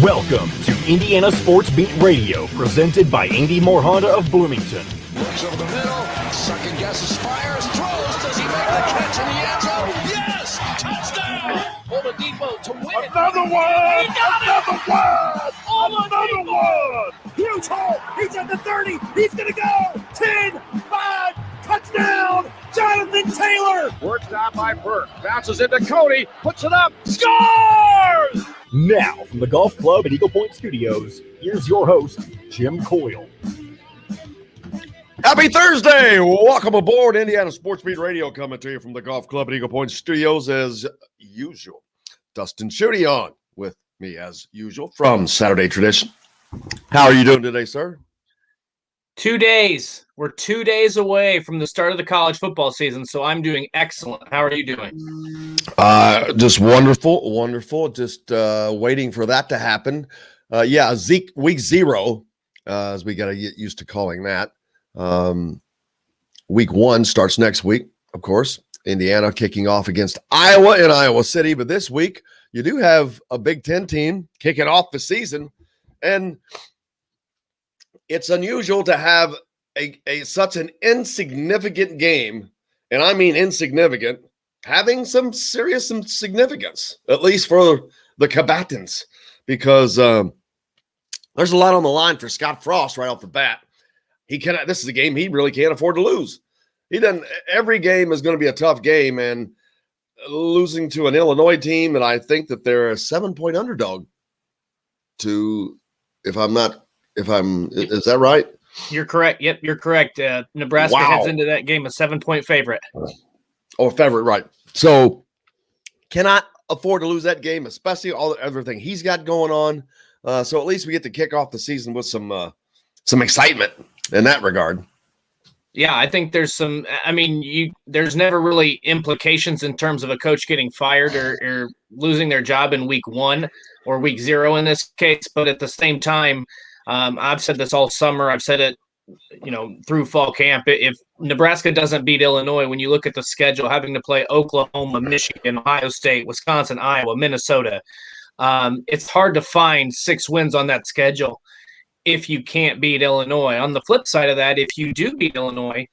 Welcome to Indiana Sports Beat Radio, presented by Andy Moore Honda of Bloomington. Looks over the middle, second guesses, fires, throws. Does he make the catch in the end zone? Yes! Touchdown! Oladipo to win it. Another one! He got Another it! one! Another one! Huge hole! He's at the 30! He's gonna go! 10, 5, touchdown! Jonathan Taylor! Worked out by Burke. Bounces into Cody, puts it up, scores! Now, from the Golf Club at Eagle Point Studios, here's your host, Jim Coyle. Happy Thursday! Welcome aboard Indiana Sports Beat Radio, coming to you from the Golf Club at Eagle Point Studios as usual. Dustin Schutte on with me as usual from Saturday Tradition. How are you doing today, sir? 2 days. We're 2 days away from the start of the college football season, so I'm doing excellent. How are you doing? Just wonderful. Just waiting for that to happen. Zeke week 0, as we got to get used to calling that. Week 1 starts next week, of course. Indiana kicking off against Iowa in Iowa City. But this week, you do have a Big Ten team kicking off the season. And it's unusual to have such an insignificant game, and I mean insignificant, having some serious significance, at least for the combatants, because there's a lot on the line for Scott Frost right off the bat. This is a game he really can't afford to lose. Every game is going to be a tough game, and losing to an Illinois team, and I think that they're a 7-point underdog is that right? You're correct. Yep, you're correct. Nebraska heads into that game a 7-point favorite. Oh, favorite, right. So cannot afford to lose that game, especially everything he's got going on. So at least we get to kick off the season with some excitement in that regard. Yeah, I think there's there's never really implications in terms of a coach getting fired or losing their job in week 1 or week 0 in this case. But at the same time, I've said this all summer. I've said it, through fall camp. If Nebraska doesn't beat Illinois, when you look at the schedule, having to play Oklahoma, Michigan, Ohio State, Wisconsin, Iowa, Minnesota, it's hard to find 6 wins on that schedule if you can't beat Illinois. On the flip side of that, if you do beat Illinois,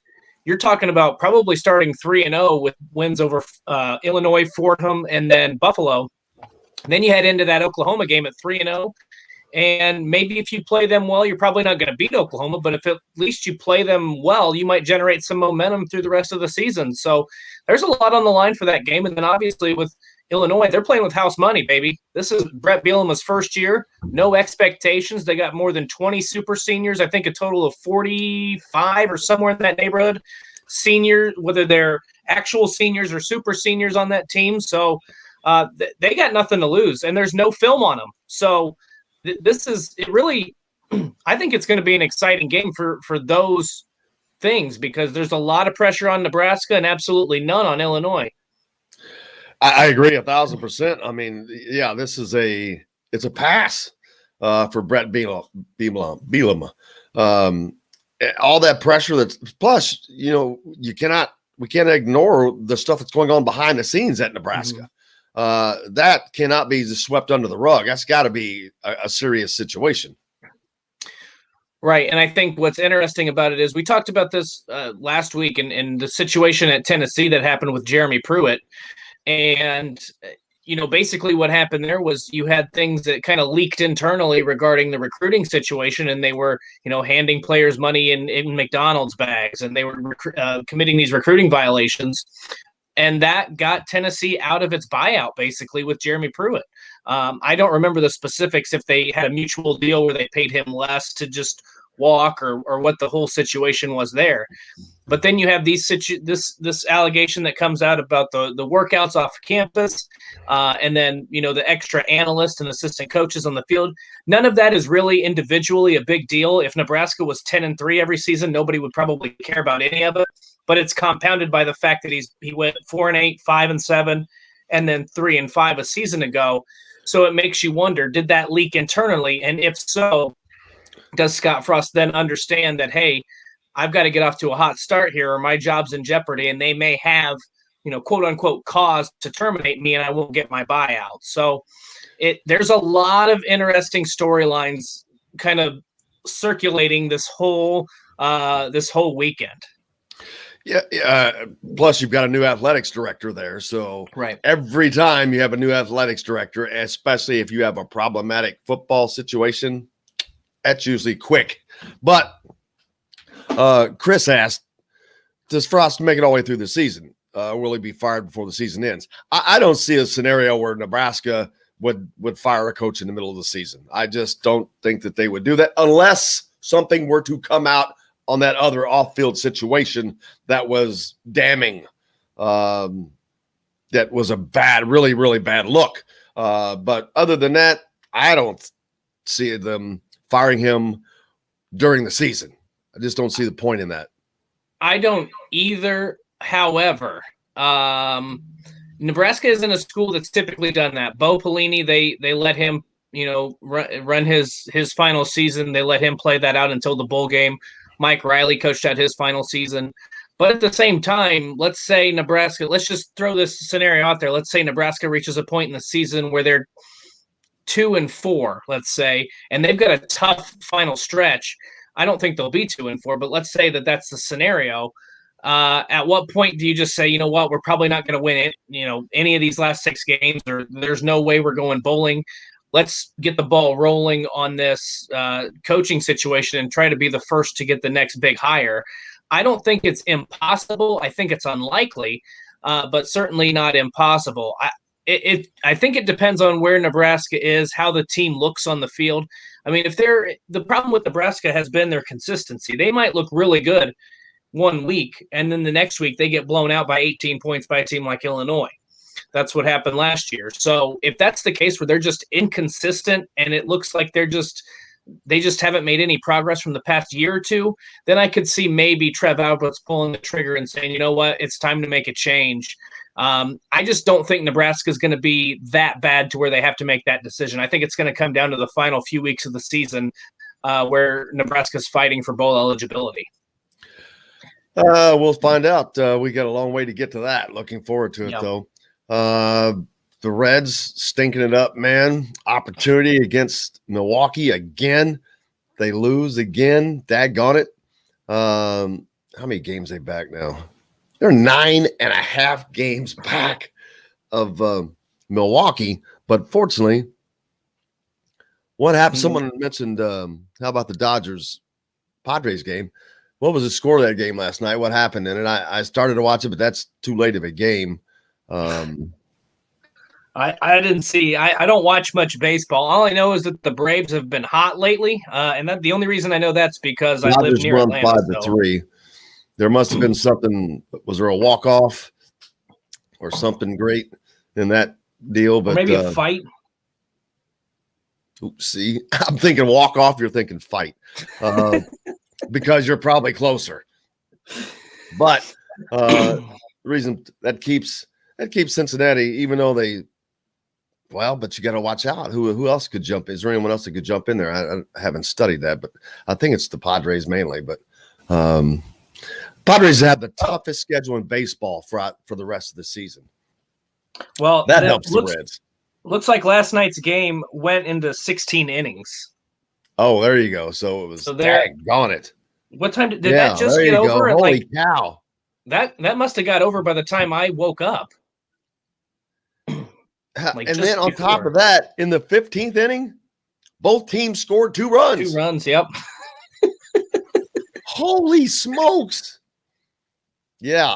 you're talking about probably starting 3-0 with wins over Illinois, Fordham, and then Buffalo. Then you head into that Oklahoma game at 3-0. And maybe if you play them well, you're probably not going to beat Oklahoma, but if at least you play them well, you might generate some momentum through the rest of the season. So there's a lot on the line for that game. And then obviously with Illinois, they're playing with house money, baby. This is Brett Bielema's first year. No expectations. They got more than 20 super seniors. I think a total of 45 or somewhere in that neighborhood. Seniors, whether they're actual seniors or super seniors on that team. So they got nothing to lose, and there's no film on them. So this is it really – I think it's going to be an exciting game for those things because there's a lot of pressure on Nebraska and absolutely none on Illinois. I agree 1,000%. I mean, yeah, it's a pass for Brett Bielema. All that pressure that's plus, we can't ignore the stuff that's going on behind the scenes at Nebraska. That cannot be just swept under the rug. That's got to be a serious situation. Right. And I think what's interesting about it is we talked about this last week and the situation at Tennessee that happened with Jeremy Pruitt. And, basically what happened there was you had things that kind of leaked internally regarding the recruiting situation. And they were, handing players money in McDonald's bags, and they were committing these recruiting violations. And that got Tennessee out of its buyout, basically, with Jeremy Pruitt. I don't remember the specifics if they had a mutual deal where they paid him less to just walk or what the whole situation was there. But then you have this allegation that comes out about the workouts off campus, and then the extra analysts and assistant coaches on the field. None of that is really individually a big deal. If Nebraska was 10-3 every season, nobody would probably care about any of it. But it's compounded by the fact that he went 4-8, 5-7, and then 3-5 a season ago. So it makes you wonder, did that leak internally? And if so, does Scott Frost then understand that, hey, I've got to get off to a hot start here or my job's in jeopardy, and they may have, quote unquote, cause to terminate me and I won't get my buyout. So there's a lot of interesting storylines kind of circulating this whole weekend. Yeah. Plus, you've got a new athletics director there. So right. Every time you have a new athletics director, especially if you have a problematic football situation, that's usually quick. But Chris asked, does Frost make it all the way through the season? Will he be fired before the season ends? I don't see a scenario where Nebraska would fire a coach in the middle of the season. I just don't think that they would do that unless something were to come out on that other off-field situation that was damning. That was a bad, really, really bad look. But other than that, I don't see them firing him during the season. I just don't see the point in that. I don't either. However, Nebraska isn't a school that's typically done that. Bo Pelini, they let him, run his final season. They let him play that out until the bowl game. Mike Riley coached out his final season. But at the same time, let's say Nebraska, let's just throw this scenario out there. Let's say Nebraska reaches a point in the season where they're 2-4, let's say, and they've got a tough final stretch. I don't think they'll be 2-4, but let's say that that's the scenario. At what point do you just say, you know what, we're probably not going to win it, any of these last 6 games, or there's no way we're going bowling. Let's get the ball rolling on this coaching situation and try to be the first to get the next big hire. I don't think it's impossible. I think it's unlikely, but certainly not impossible. I think it depends on where Nebraska is, how the team looks on the field. I mean, the problem with Nebraska has been their consistency. They might look really good one week, and then the next week they get blown out by 18 points by a team like Illinois. That's what happened last year. So if that's the case where they're just inconsistent and it looks like they just haven't made any progress from the past year or two, then I could see maybe Trev Albert's pulling the trigger and saying, you know what, it's time to make a change. I just don't think Nebraska is going to be that bad to where they have to make that decision. I think it's going to come down to the final few weeks of the season where Nebraska's fighting for bowl eligibility. We'll find out. We got a long way to get to that. Looking forward to it, though. The Reds stinking it up, man. Opportunity against Milwaukee again. They lose again. Daggone it. How many games they back now? They're 9.5 games back of Milwaukee. But fortunately, what happened? Someone mentioned, how about the Dodgers-Padres game? What was the score of that game last night? What happened in it? I started to watch it, but that's too late of a game. I didn't see. I don't watch much baseball. All I know is that the Braves have been hot lately, and the only reason I know that's because I live near Atlanta. 5-3. There must have been something. Was there a walk-off or something great in that deal? But or maybe a fight. Oops, see, I'm thinking walk-off. You're thinking fight, because you're probably closer. But the reason that keeps Cincinnati, even though but you got to watch out. Who else could jump? Is there anyone else that could jump in there? I haven't studied that, but I think it's the Padres mainly. But Padres have the toughest schedule in baseball for the rest of the season. Well, that helps the Reds. Looks like last night's game went into 16 innings. Oh, there you go. So it was daggone it. What time did that just get over? Holy cow. That must have got over by the time I woke up. And then on top of that, in the 15th inning, both teams scored 2 runs. 2 runs, yep. Holy smokes. Yeah,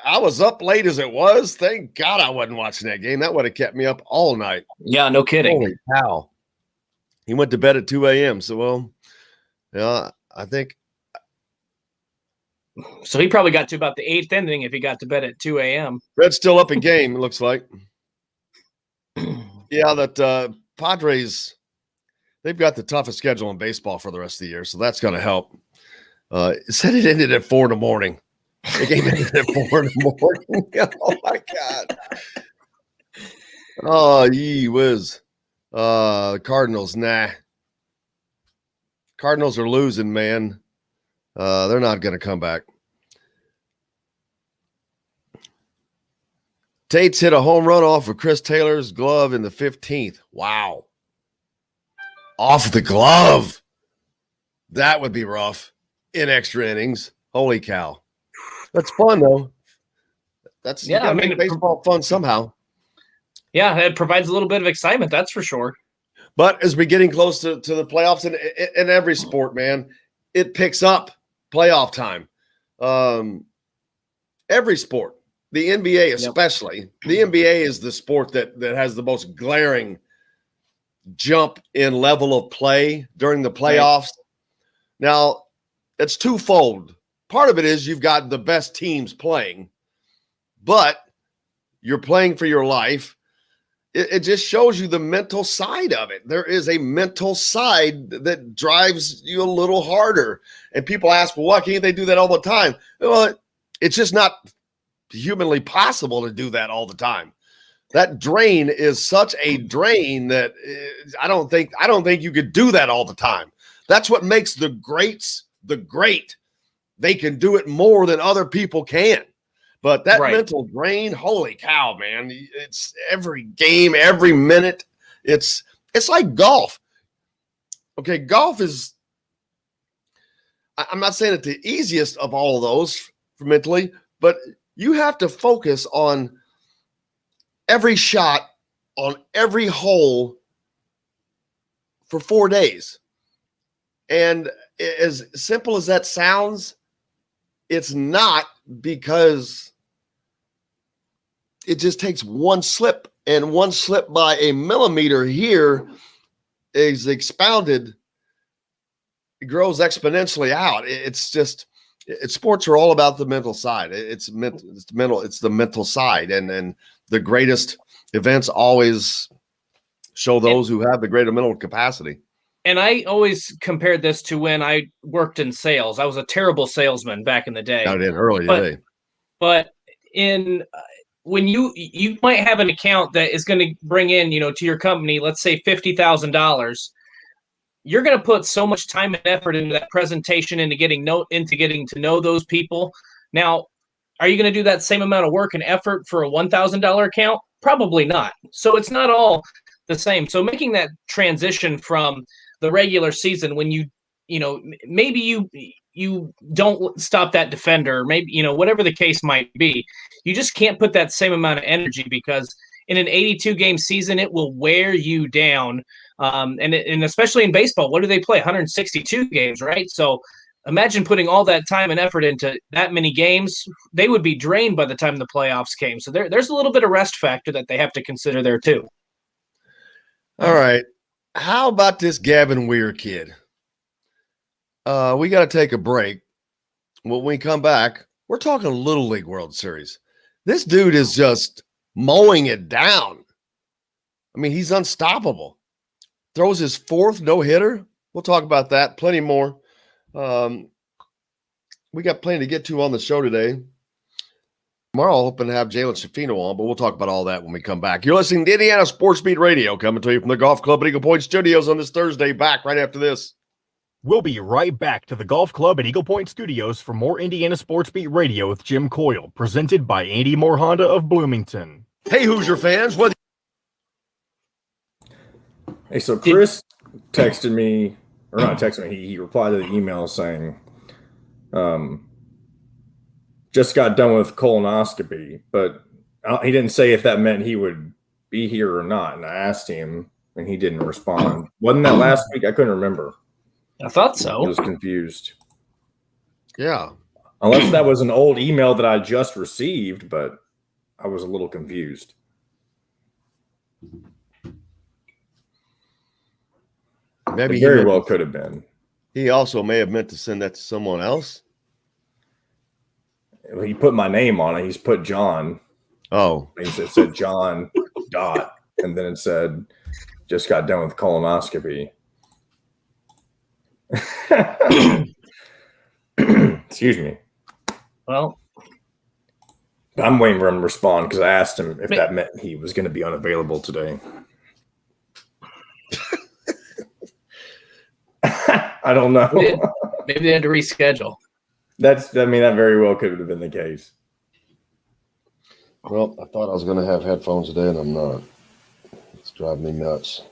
I was up late as it was. Thank God I wasn't watching that game. That would have kept me up all night. Yeah, no kidding. Holy cow. He went to bed at 2 a.m. So, I think. So he probably got to about the 8th inning if he got to bed at 2 a.m. Red's still up in game, it looks like. Yeah, that Padres, they've got the toughest schedule in baseball for the rest of the year, so that's going to help. It said it ended at 4 in the morning. The game ended at 4 in the morning. Oh, my God. Oh, yee whiz. Cardinals, nah. Cardinals are losing, man. They're not going to come back. Tate's hit a home run off of Chris Taylor's glove in the 15th. Wow. Off the glove. That would be rough in extra innings. Holy cow. That's fun, though. That's make baseball fun somehow. Yeah, it provides a little bit of excitement, that's for sure. But as we're getting close to the playoffs in every sport, man, it picks up playoff time. Every sport, the NBA especially. Yep. The NBA is the sport that has the most glaring jump in level of play during the playoffs. Right. Now, it's twofold. Part of it is you've got the best teams playing, but you're playing for your life. It just shows you the mental side of it. There is a mental side that drives you a little harder. And people ask, well, why can't they do that all the time? Well, it's just not humanly possible to do that all the time. That drain is such a drain that I don't think you could do that all the time. That's what makes the greats the great. They can do it more than other people can. But that mental drain, holy cow, man. It's every game, every minute. It's like golf. Okay, golf is, I'm not saying it's the easiest of all of those for mentally, but you have to focus on every shot on every hole for 4 days. And as simple as that sounds, it's not, because it just takes one slip, and one slip by a millimeter here is expounded. It grows exponentially out. Sports are all about the mental side. It's the mental side. And the greatest events always show those who have the greater mental capacity. And I always compared this to when I worked in sales. I was a terrible salesman back in the day. I did early today. But when you might have an account that is going to bring in, to your company, let's say $50,000, you're going to put so much time and effort into that presentation, into getting to know those people. Now, are you going to do that same amount of work and effort for a $1,000 account? Probably not. So it's not all the same. So making that transition from the regular season, when maybe you don't stop that defender, maybe, whatever the case might be, you just can't put that same amount of energy, because in an 82 game season, it will wear you down. And especially in baseball, what do they play? 162 games, right? So imagine putting all that time and effort into that many games. They would be drained by the time the playoffs came. So there's a little bit of rest factor that they have to consider there too. All right. How about this Gavin Weir kid? We got to take a break. When we come back, we're talking Little League World Series. This dude is just mowing it down. I mean, he's unstoppable. Throws his fourth no-hitter. We'll talk about that. Plenty more. We got plenty to get to on the show today. Tomorrow, I'm hoping to have Jalen Schifino on, but we'll talk about all that when we come back. You're listening to Indiana Sports Beat Radio, coming to you from the Golf Club at Eagle Point Studios on this Thursday. Back right after this. We'll be right back to the Golf Club at Eagle Point Studios for more Indiana Sports Beat Radio with Jim Coyle, presented by Andy Moore Honda of Bloomington. Hey, Hoosier fans. Hey, so Chris texted me, or not texted me, he replied to the email saying, just got done with colonoscopy, but he didn't say if that meant he would be here or not. And I asked him, and he didn't respond. Wasn't that last week? I couldn't remember. I thought so. I was confused. Yeah. Unless that was an old email that I just received, but I was a little confused. Maybe it very well could have been. He also may have meant to send that to someone else. He put my name on it. He's put John. Oh. It said John dot, and then it said, just got done with colonoscopy. Excuse me. Well, I'm waiting for him to respond, because I asked him if that meant he was going to be unavailable today. I don't know. Maybe they had to reschedule. That very well could have been the case. Well, I thought I was going to have headphones today, and I'm not. It's driving me nuts.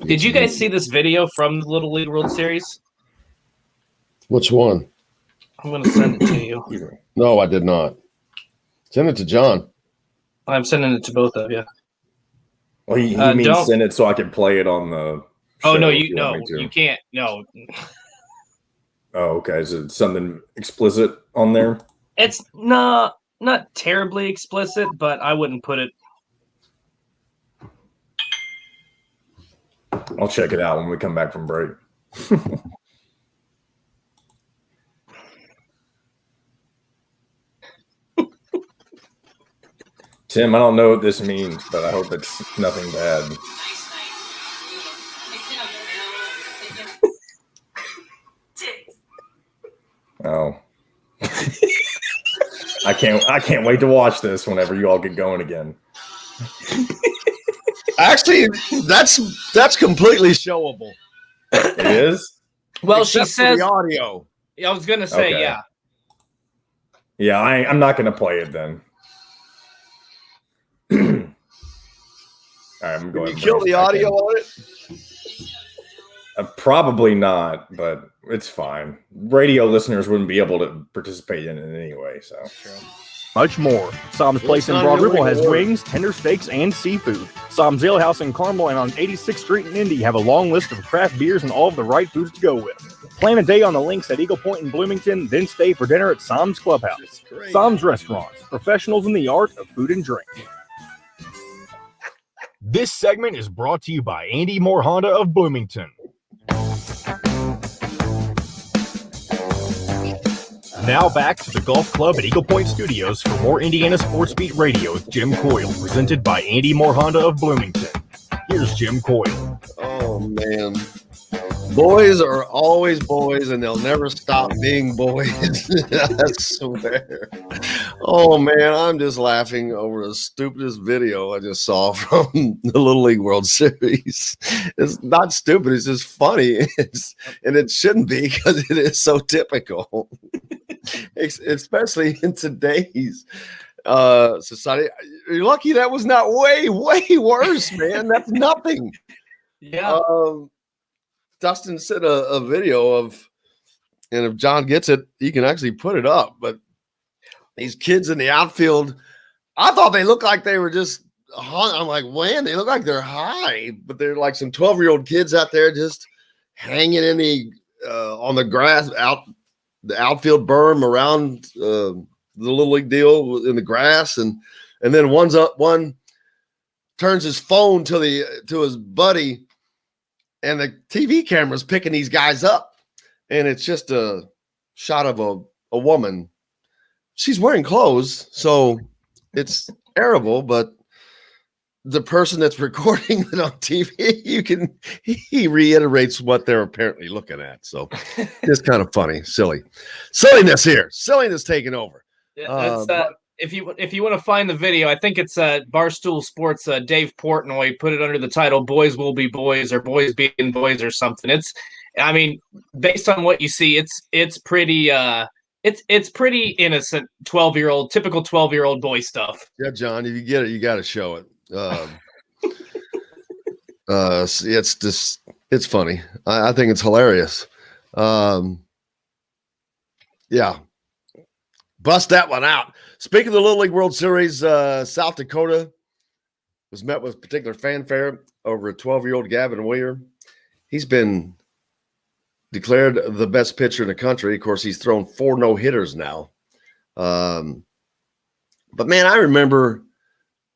Did you guys see this video from the Little League World Series? Which one? I'm going to send it to you. No, I did not. Send it to John. I'm sending it to both of you. Well, he means send it so I can play it on the. Oh no, you can't. No. Oh, okay. Is it something explicit on there? It's not terribly explicit, but I wouldn't put it. I'll check it out when we come back from break. Tim, I don't know what this means, but I hope it's nothing bad. Oh. I can't wait to watch this whenever you all get going again. Actually, that's completely showable. It is? Well, Except she says for the audio. I was gonna say, Okay. yeah. Yeah, I'm not gonna play it then. All right, I'm going. Can you kill the audio on it? Probably not, but it's fine. Radio listeners wouldn't be able to participate in it anyway, so. Much more. Sam's Place in Broad Ripple has wings, tender steaks, and seafood. Sam's Ale House in Carmel and on 86th Street in Indy have a long list of craft beers and all of the right foods to go with. Plan a day on the links at Eagle Point in Bloomington, then stay for dinner at Sam's Clubhouse. Sam's Restaurants, professionals in the art of food and drink. This segment is brought to you by Andy Moore Honda of Bloomington. Now back to the Golf Club at Eagle Point Studios for more Indiana Sports Beat Radio with Jim Coyle, presented by Andy Moore Honda of Bloomington. Here's Jim Coyle. Oh, man. Boys are always boys, and they'll never stop being boys. I swear. Oh, man, I'm just laughing over the stupidest video I just saw from the Little League World Series. It's not stupid. It's just funny. And it shouldn't be because it is so typical, especially in today's society. You're lucky that was not way, way worse, man. That's nothing. Yeah. Dustin sent a video of, and if John gets it, he can actually put it up. But these kids in the outfield, I thought they looked like they were just hung. I'm like, man, they look like they're high, but they're like some 12-year-old kids out there just hanging in the on the grass the outfield berm around the Little League deal in the grass, and then one turns his phone to his buddy. And the TV camera's picking these guys up. And it's just a shot of a woman. She's wearing clothes, so it's terrible. But the person that's recording it on TV, he reiterates what they're apparently looking at. So it's kind of funny, silliness here. Silliness taking over. Yeah, that's, if you want to find the video, I think it's Barstool Sports. Dave Portnoy put it under the title "Boys Will Be Boys" or "Boys Being Boys" or something. I mean, based on what you see, it's pretty it's pretty innocent 12-year-old, typical 12-year-old boy stuff. Yeah, John, if you get it, you got to show it. It's funny. I think it's hilarious. Yeah. Bust that one out. Speaking of the Little League World Series, South Dakota was met with particular fanfare over a 12-year-old Gavin William. He's been declared the best pitcher in the country. Of course, he's thrown 4 no-hitters now. But, man, I remember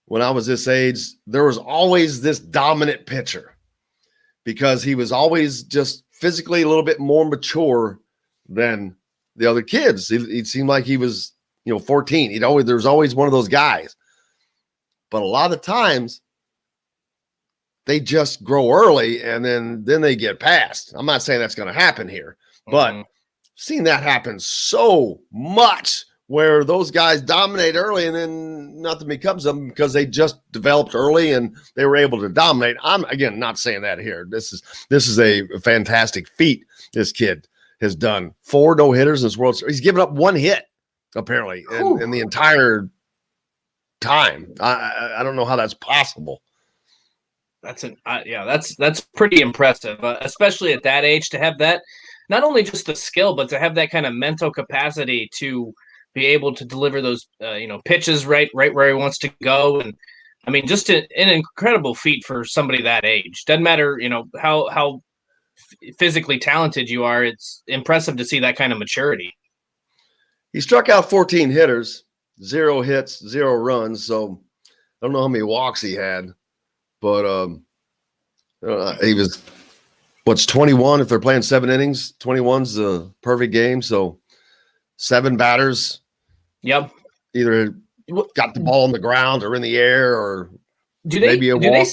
when I was this age, there was always this dominant pitcher because he was always just physically a little bit more mature than the other kids. It seemed like he was, 14. There was always one of those guys. But a lot of times they just grow early and then they get passed. I'm not saying that's going to happen here, but I've seen that happen so much where those guys dominate early and then nothing becomes them because they just developed early and they were able to dominate. I'm, again, not saying that here. This is a fantastic feat this kid has done. 4 no-hitters in this World Series. He's given up 1 hit, apparently, in the entire time. I don't know how that's possible. That's pretty impressive, especially at that age, to have that, not only just the skill, but to have that kind of mental capacity to be able to deliver those pitches right where he wants to go. And I mean, just an incredible feat for somebody that age. Doesn't matter, how physically talented you are. It's impressive to see that kind of maturity. He struck out 14 hitters, 0 hits, 0 runs. So I don't know how many walks he had, but he was, 21 if they're playing 7 innings. 21's the perfect game. So 7 batters. Yep. Either got the ball on the ground or in the air, or maybe a walk.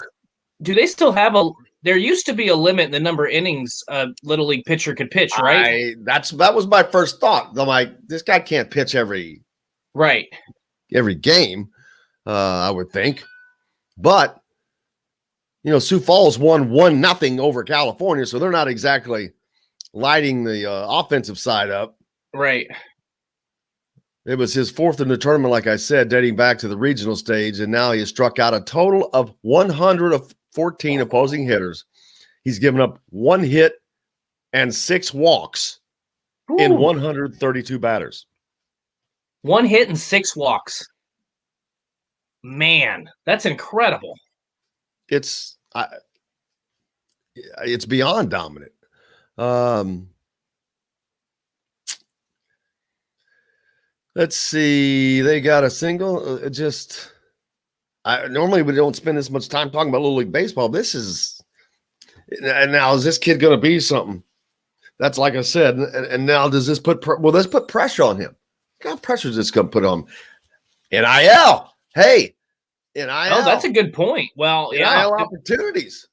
Do they still have there used to be a limit in the number of innings a Little League pitcher could pitch, right? That was my first thought. I'm like, this guy can't pitch every game, I would think. But, Sioux Falls won 1-0 over California, so they're not exactly lighting the offensive side up. Right. It was his 4th in the tournament, like I said, dating back to the regional stage, and now he has struck out a total of 114 opposing hitters. He's given up 1 hit and 6 walks in 132 batters. 1 hit and 6 walks. Man, that's incredible. It's beyond dominant. Let's see. They got a single. Normally we don't spend this much time talking about Little League Baseball. And now is this kid going to be something? That's like I said. And now does this put pressure on him? What kind of pressure is this going to put on him? NIL. Hey, NIL. Oh, that's a good point. Well, NIL opportunities.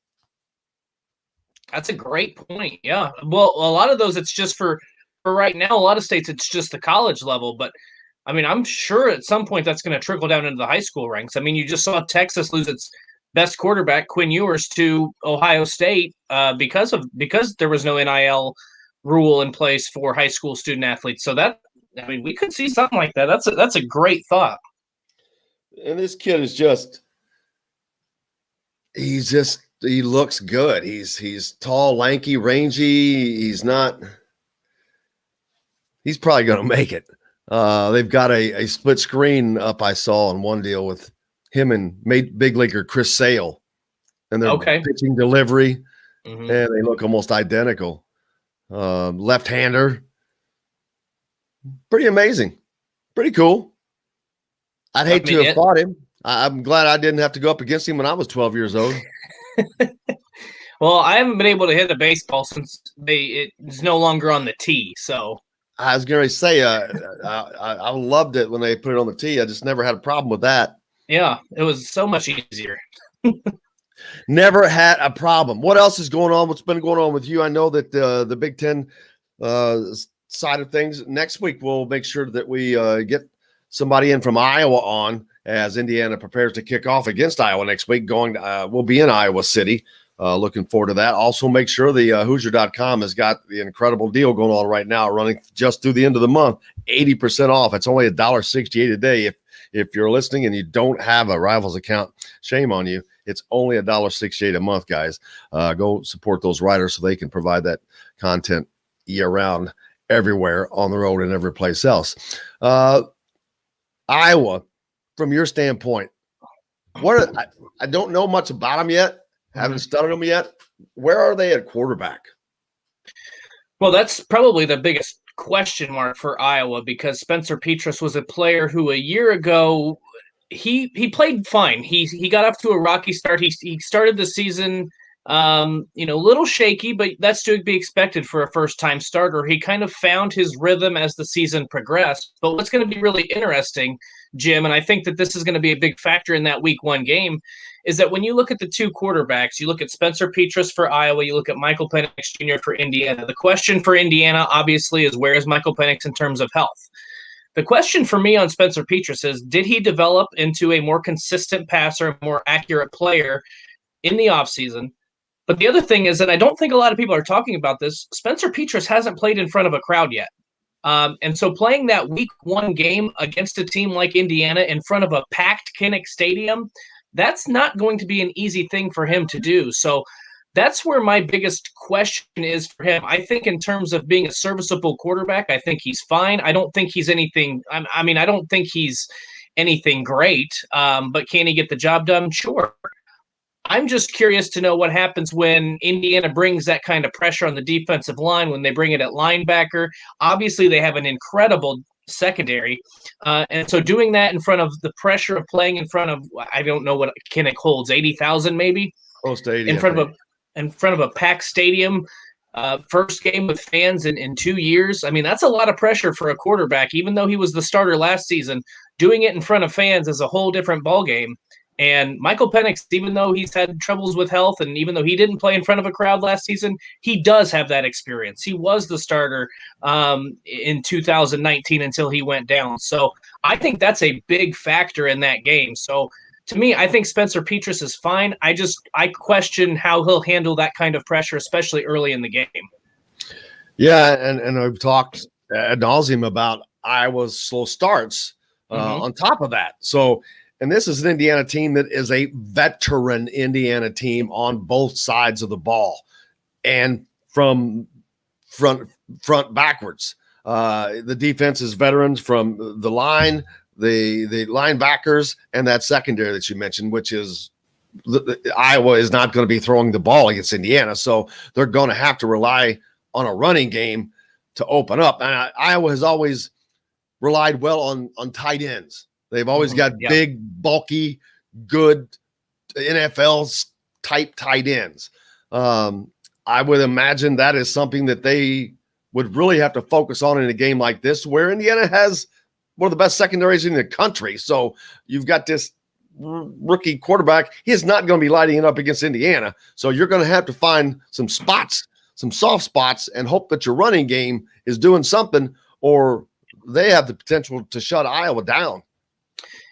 That's a great point. Yeah. Well, a lot of those, it's just for right now, a lot of states, it's just the college level. But, I mean, I'm sure at some point that's going to trickle down into the high school ranks. I mean, you just saw Texas lose its best quarterback, Quinn Ewers, to Ohio State because there was no NIL rule in place for high school student athletes. So we could see something like that. That's a great thought. And this kid is he looks good. He's tall, lanky, rangy. He's probably going to make it. They've got a split screen up I saw in one deal with him and big leaguer Chris Sale, and their pitching delivery, and they look almost identical. Left-hander. Pretty amazing. Pretty cool. I'd hate to have fought him. I'm glad I didn't have to go up against him when I was 12 years old. Well, I haven't been able to hit a baseball since it's no longer on the tee. So I was going to say, I loved it when they put it on the tee. I just never had a problem with that. Yeah, it was so much easier. Never had a problem. What else is going on? What's been going on with you? I know that the Big Ten side of things, next week we'll make sure that we get somebody in from Iowa on as Indiana prepares to kick off against Iowa next week. We'll be in Iowa City. Looking forward to that. Also, make sure the Hoosier.com has got the incredible deal going on right now, running just through the end of the month, 80% off. It's only $1.68 a day. If you're listening and you don't have a Rivals account, shame on you. It's only $1.68 a month, guys. Go support those writers so they can provide that content year-round everywhere on the road and every place else. Iowa, from your standpoint, I don't know much about them yet. Haven't studied them yet. Where are they at quarterback? Well, that's probably the biggest question mark for Iowa, because Spencer Petras was a player who a year ago he played fine. He got off to a rocky start. He started the season a little shaky, but that's to be expected for a first-time starter. He kind of found his rhythm as the season progressed. But what's going to be really interesting, Jim, and I think that this is going to be a big factor in that week 1 game, is that when you look at the 2 quarterbacks, you look at Spencer Petras for Iowa, you look at Michael Penix Jr. for Indiana. The question for Indiana, obviously, is where is Michael Penix in terms of health? The question for me on Spencer Petras is, did he develop into a more consistent passer, a more accurate player in the offseason? But the other thing is, and I don't think a lot of people are talking about this, Spencer Petras hasn't played in front of a crowd yet. And so playing that week 1 game against a team like Indiana in front of a packed Kinnick Stadium, that's not going to be an easy thing for him to do. So that's where my biggest question is for him. I think in terms of being a serviceable quarterback, I think he's fine. I don't think he's anything. I don't think he's anything great. But can he get the job done? Sure. I'm just curious to know what happens when Indiana brings that kind of pressure on the defensive line, when they bring it at linebacker. Obviously, they have an incredible secondary. And so doing that in front of the pressure of playing in front of, I don't know what Kinnick holds, 80,000 maybe? Close to 80. In front of a packed stadium, first game with fans in 2 years. I mean, that's a lot of pressure for a quarterback, even though he was the starter last season. Doing it in front of fans is a whole different ballgame. And Michael Penix, even though he's had troubles with health and even though he didn't play in front of a crowd last season, he does have that experience. He was the starter in 2019 until he went down. So I think that's a big factor in that game. So to me, I think Spencer Petras is fine. I question how he'll handle that kind of pressure, especially early in the game. Yeah, and I've talked ad nauseum about Iowa's slow starts on top of that. So, and this is an Indiana team that is a veteran Indiana team on both sides of the ball and from front backwards. The defense is veterans from the line, the linebackers, and that secondary that you mentioned, which is Iowa is not going to be throwing the ball against Indiana. So they're going to have to rely on a running game to open up. And Iowa has always relied well on tight ends. They've always got big, bulky, good NFL type tight ends. I would imagine that is something that they would really have to focus on in a game like this, where Indiana has one of the best secondaries in the country. So you've got this rookie quarterback. He is not going to be lighting it up against Indiana. So you're going to have to find some spots, some soft spots, and hope that your running game is doing something, or they have the potential to shut Iowa down.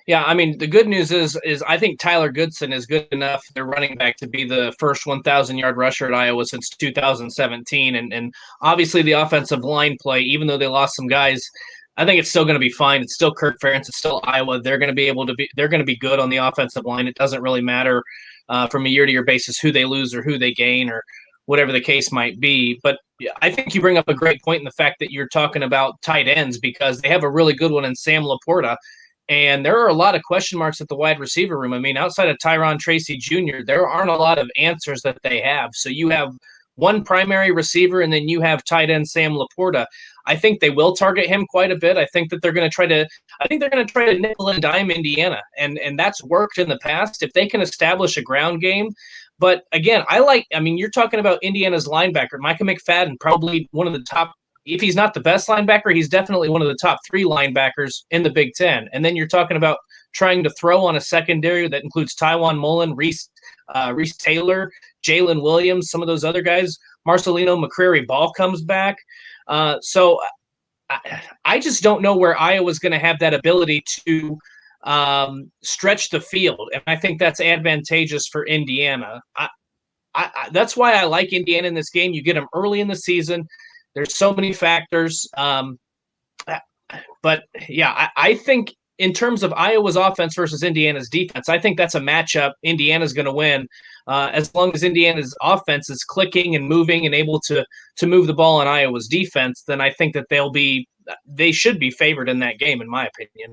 Yeah, I mean, the good news is I think Tyler Goodson is good enough, their running back, to be the first 1,000-yard rusher at Iowa since 2017. And obviously the offensive line play, even though they lost some guys, I think it's still going to be fine. It's still Kirk Ferentz. It's still Iowa. They're going to be good on the offensive line. It doesn't really matter from a year-to-year basis who they lose or who they gain or whatever the case might be. But I think you bring up a great point in the fact that you're talking about tight ends, because they have a really good one in Sam Laporta. And there are a lot of question marks at the wide receiver room. I mean, outside of Tyron Tracy Jr., there aren't a lot of answers that they have. So you have one primary receiver, and then you have tight end Sam Laporta. I think they will target him quite a bit. I think they're going to try to nickel and dime Indiana, and that's worked in the past if they can establish a ground game. But again, you're talking about Indiana's linebacker, Micah McFadden, probably one of the top. If he's not the best linebacker, he's definitely one of the top 3 linebackers in the Big Ten. And then you're talking about trying to throw on a secondary that includes Tywan Mullen, Reese Taylor, Jalen Williams, some of those other guys. Marcelino McCrary-Ball comes back. So I just don't know where Iowa's going to have that ability to stretch the field. And I think that's advantageous for Indiana. That's why I like Indiana in this game. You get them early in the season. There's so many factors. But yeah, I think in terms of Iowa's offense versus Indiana's defense, I think that's a matchup Indiana's going to win. As long as Indiana's offense is clicking and moving and able to move the ball on Iowa's defense, then I think that they should be favored in that game, in my opinion.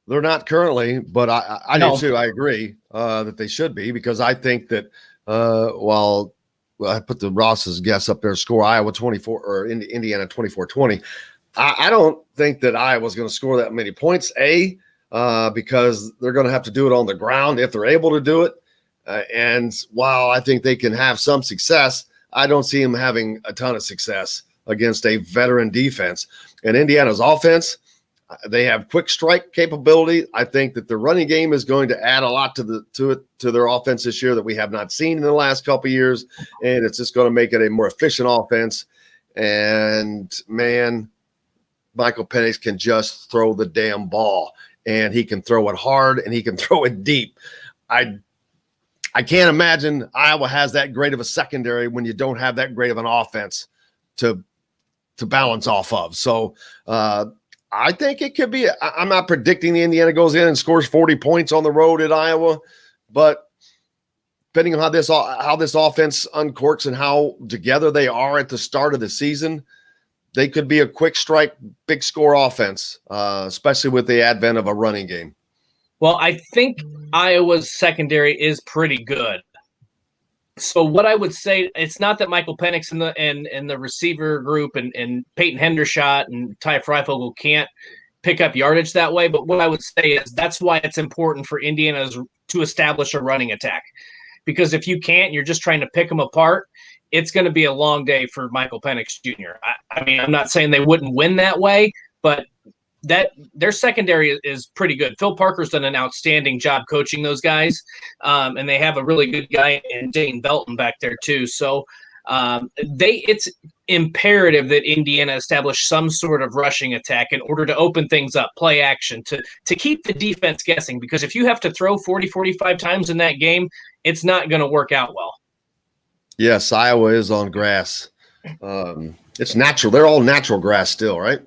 They're not currently, but I do too. I agree that they should be, because I think that while I put the Ross's guess up there, score Iowa 24 or Indiana 24-20. I don't think that Iowa's going to score that many points, because they're going to have to do it on the ground if they're able to do it. And while I think they can have some success, I don't see them having a ton of success against a veteran defense. And Indiana's offense, they have quick strike capability. I think that the running game is going to add a lot to their offense this year that we have not seen in the last couple of years, and it's just going to make it a more efficient offense. And man, Michael Penix can just throw the damn ball, and he can throw it hard and he can throw it deep. I can't imagine Iowa has that great of a secondary when you don't have that great of an offense to to balance off of. So I think it could be. I'm not predicting the Indiana goes in and scores 40 points on the road at Iowa, but depending on how this offense uncorks and how together they are at the start of the season, they could be a quick strike, big score offense, especially with the advent of a running game. Well, I think Iowa's secondary is pretty good. So what I would say, it's not that Michael Penix and the receiver group and Peyton Hendershot and Ty Freifogel can't pick up yardage that way, but what I would say is that's why it's important for Indiana to establish a running attack. Because if you can't, you're just trying to pick them apart, it's going to be a long day for Michael Penix Jr. I mean, I'm not saying they wouldn't win that way, but that their secondary is pretty good. Phil Parker's done an outstanding job coaching those guys, and they have a really good guy in Dane Belton back there too. So it's imperative that Indiana establish some sort of rushing attack in order to open things up, play action, to keep the defense guessing. Because if you have to throw 40, 45 times in that game, it's not going to work out well. Yes, Iowa is on grass. It's natural. They're all natural grass still, right?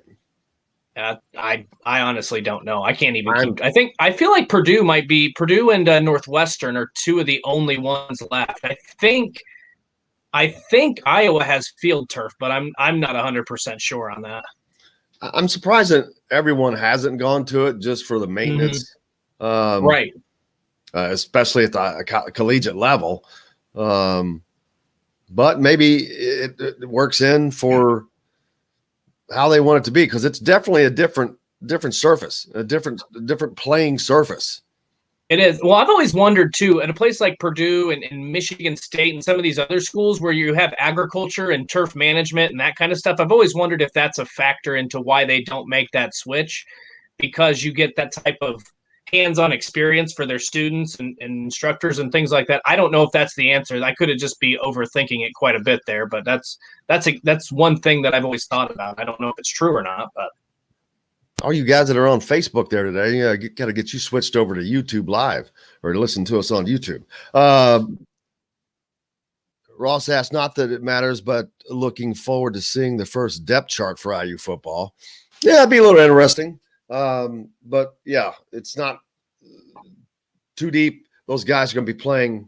I honestly don't know. I can't even keep. I feel like Purdue and Northwestern are two of the only ones left. I think Iowa has field turf, but I'm not 100% sure on that. I'm surprised that everyone hasn't gone to it just for the maintenance, right? Especially at the collegiate level. But maybe it works in for how they want it to be, because it's definitely a different surface, a different playing surface. It is. Well, I've always wondered too, at a place like Purdue and Michigan State and some of these other schools where you have agriculture and turf management and that kind of stuff, I've always wondered if that's a factor into why they don't make that switch, because you get that type of hands-on experience for their students and instructors and things like that. I don't know if that's the answer. I could have just be overthinking it quite a bit there, but that's one thing that I've always thought about. I don't know if it's true or not, but all you guys that are on Facebook there today, got to get you switched over to YouTube Live or to listen to us on YouTube. Ross asked, not that it matters, but looking forward to seeing the first depth chart for IU football. Yeah, it'd be a little interesting. But yeah, it's not too deep. Those guys are going to be playing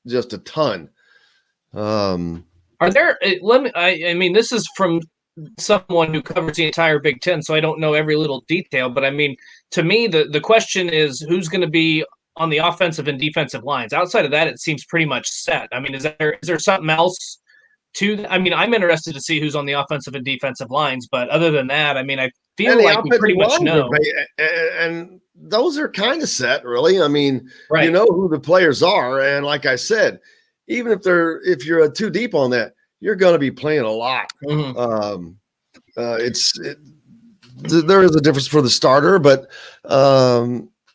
just a ton. Are there? I mean, this is from someone who covers the entire Big Ten, so I don't know every little detail. But I mean, to me, the question is who's going to be on the offensive and defensive lines. Outside of that, it seems pretty much set. I mean, is there something else to? I mean, I'm interested to see who's on the offensive and defensive lines. But other than that, I mean, I feel like we pretty much know. And those are kind of set, really. I mean, right. You know who the players are. And like I said, even if you're too deep on that, you're going to be playing a lot. Mm-hmm. There is a difference for the starter, but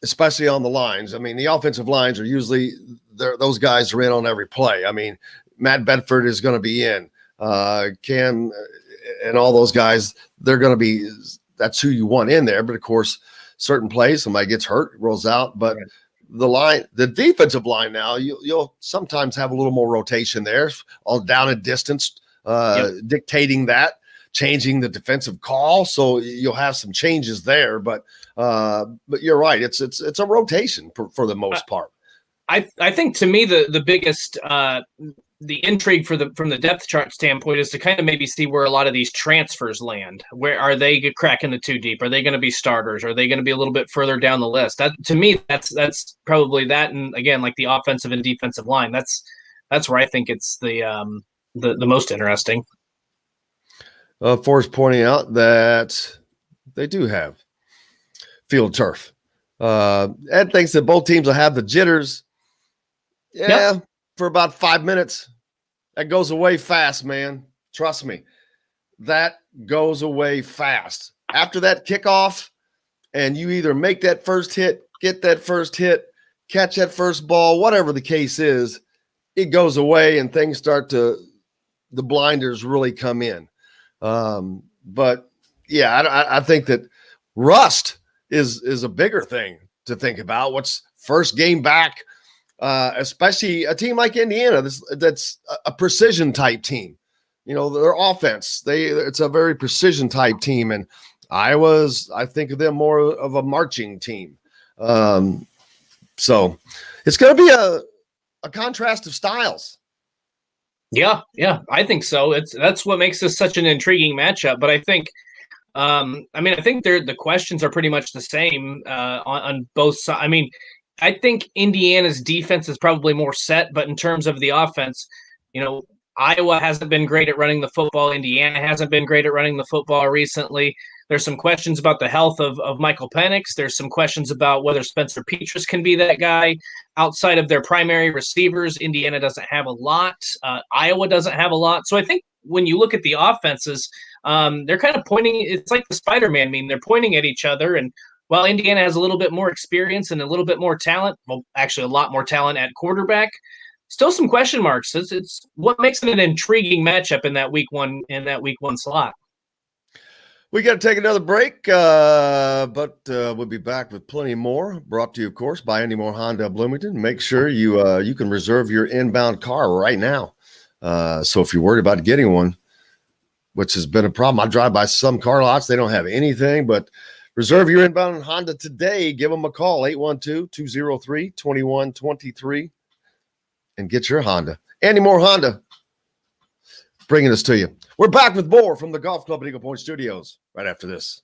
especially on the lines. I mean, the offensive lines are usually those guys are in on every play. I mean, Matt Bedford is going to be in. Cam and all those guys, they're going to be. That's who you want in there. But of course, certain plays, somebody gets hurt, rolls out. But the defensive line now, you'll sometimes have a little more rotation there, all down and distance, dictating that, changing the defensive call. So you'll have some changes there. But you're right. It's a rotation for the most part. I think to me the biggest the intrigue from the depth chart standpoint is to kind of maybe see where a lot of these transfers land. Where are they cracking the two deep? Are they going to be starters? Are they going to be a little bit further down the list? That to me, that's probably that. And again, like the offensive and defensive line, that's where I think it's the most interesting. Forrest pointing out that they do have field turf. Ed thinks that both teams will have the jitters. Yeah, yep. For about 5 minutes. That goes away fast, man. Trust me. That goes away fast. After that kickoff, and you either make that first hit, get that first hit, catch that first ball, whatever the case is, it goes away and things start to – the blinders really come in. But, yeah, I think that rust is a bigger thing to think about. What's first game back – especially a team like Indiana, that's a precision type team. their offense. It's a very precision type team, and I think of them more of a marching team. So it's going to be a contrast of styles. Yeah, I think so. That's what makes this such an intriguing matchup. But I think, I think the questions are pretty much the same on both sides. I mean, I think Indiana's defense is probably more set, but in terms of the offense, Iowa hasn't been great at running the football. Indiana hasn't been great at running the football recently. There's some questions about the health of Michael Penix. There's some questions about whether Spencer Petras can be that guy. Outside of their primary receivers, Indiana doesn't have a lot. Iowa doesn't have a lot. So I think when you look at the offenses, they're kind of pointing. It's like the Spider-Man meme. They're pointing at each other. And while Indiana has a little bit more experience and a little bit more talent, well, actually a lot more talent at quarterback, still some question marks. It's what makes it an intriguing matchup in that week one slot. We got to take another break, but we'll be back with plenty more. Brought to you, of course, by Andy Moore Honda of Bloomington. Make sure you can reserve your inbound car right now. So if you're worried about getting one, which has been a problem, I drive by some car lots, they don't have anything, but reserve your inbound Honda today. Give them a call, 812-203-2123, and get your Honda. Andy Moore Honda, bringing this to you. We're back with more from the Golf Club at Eagle Point Studios right after this.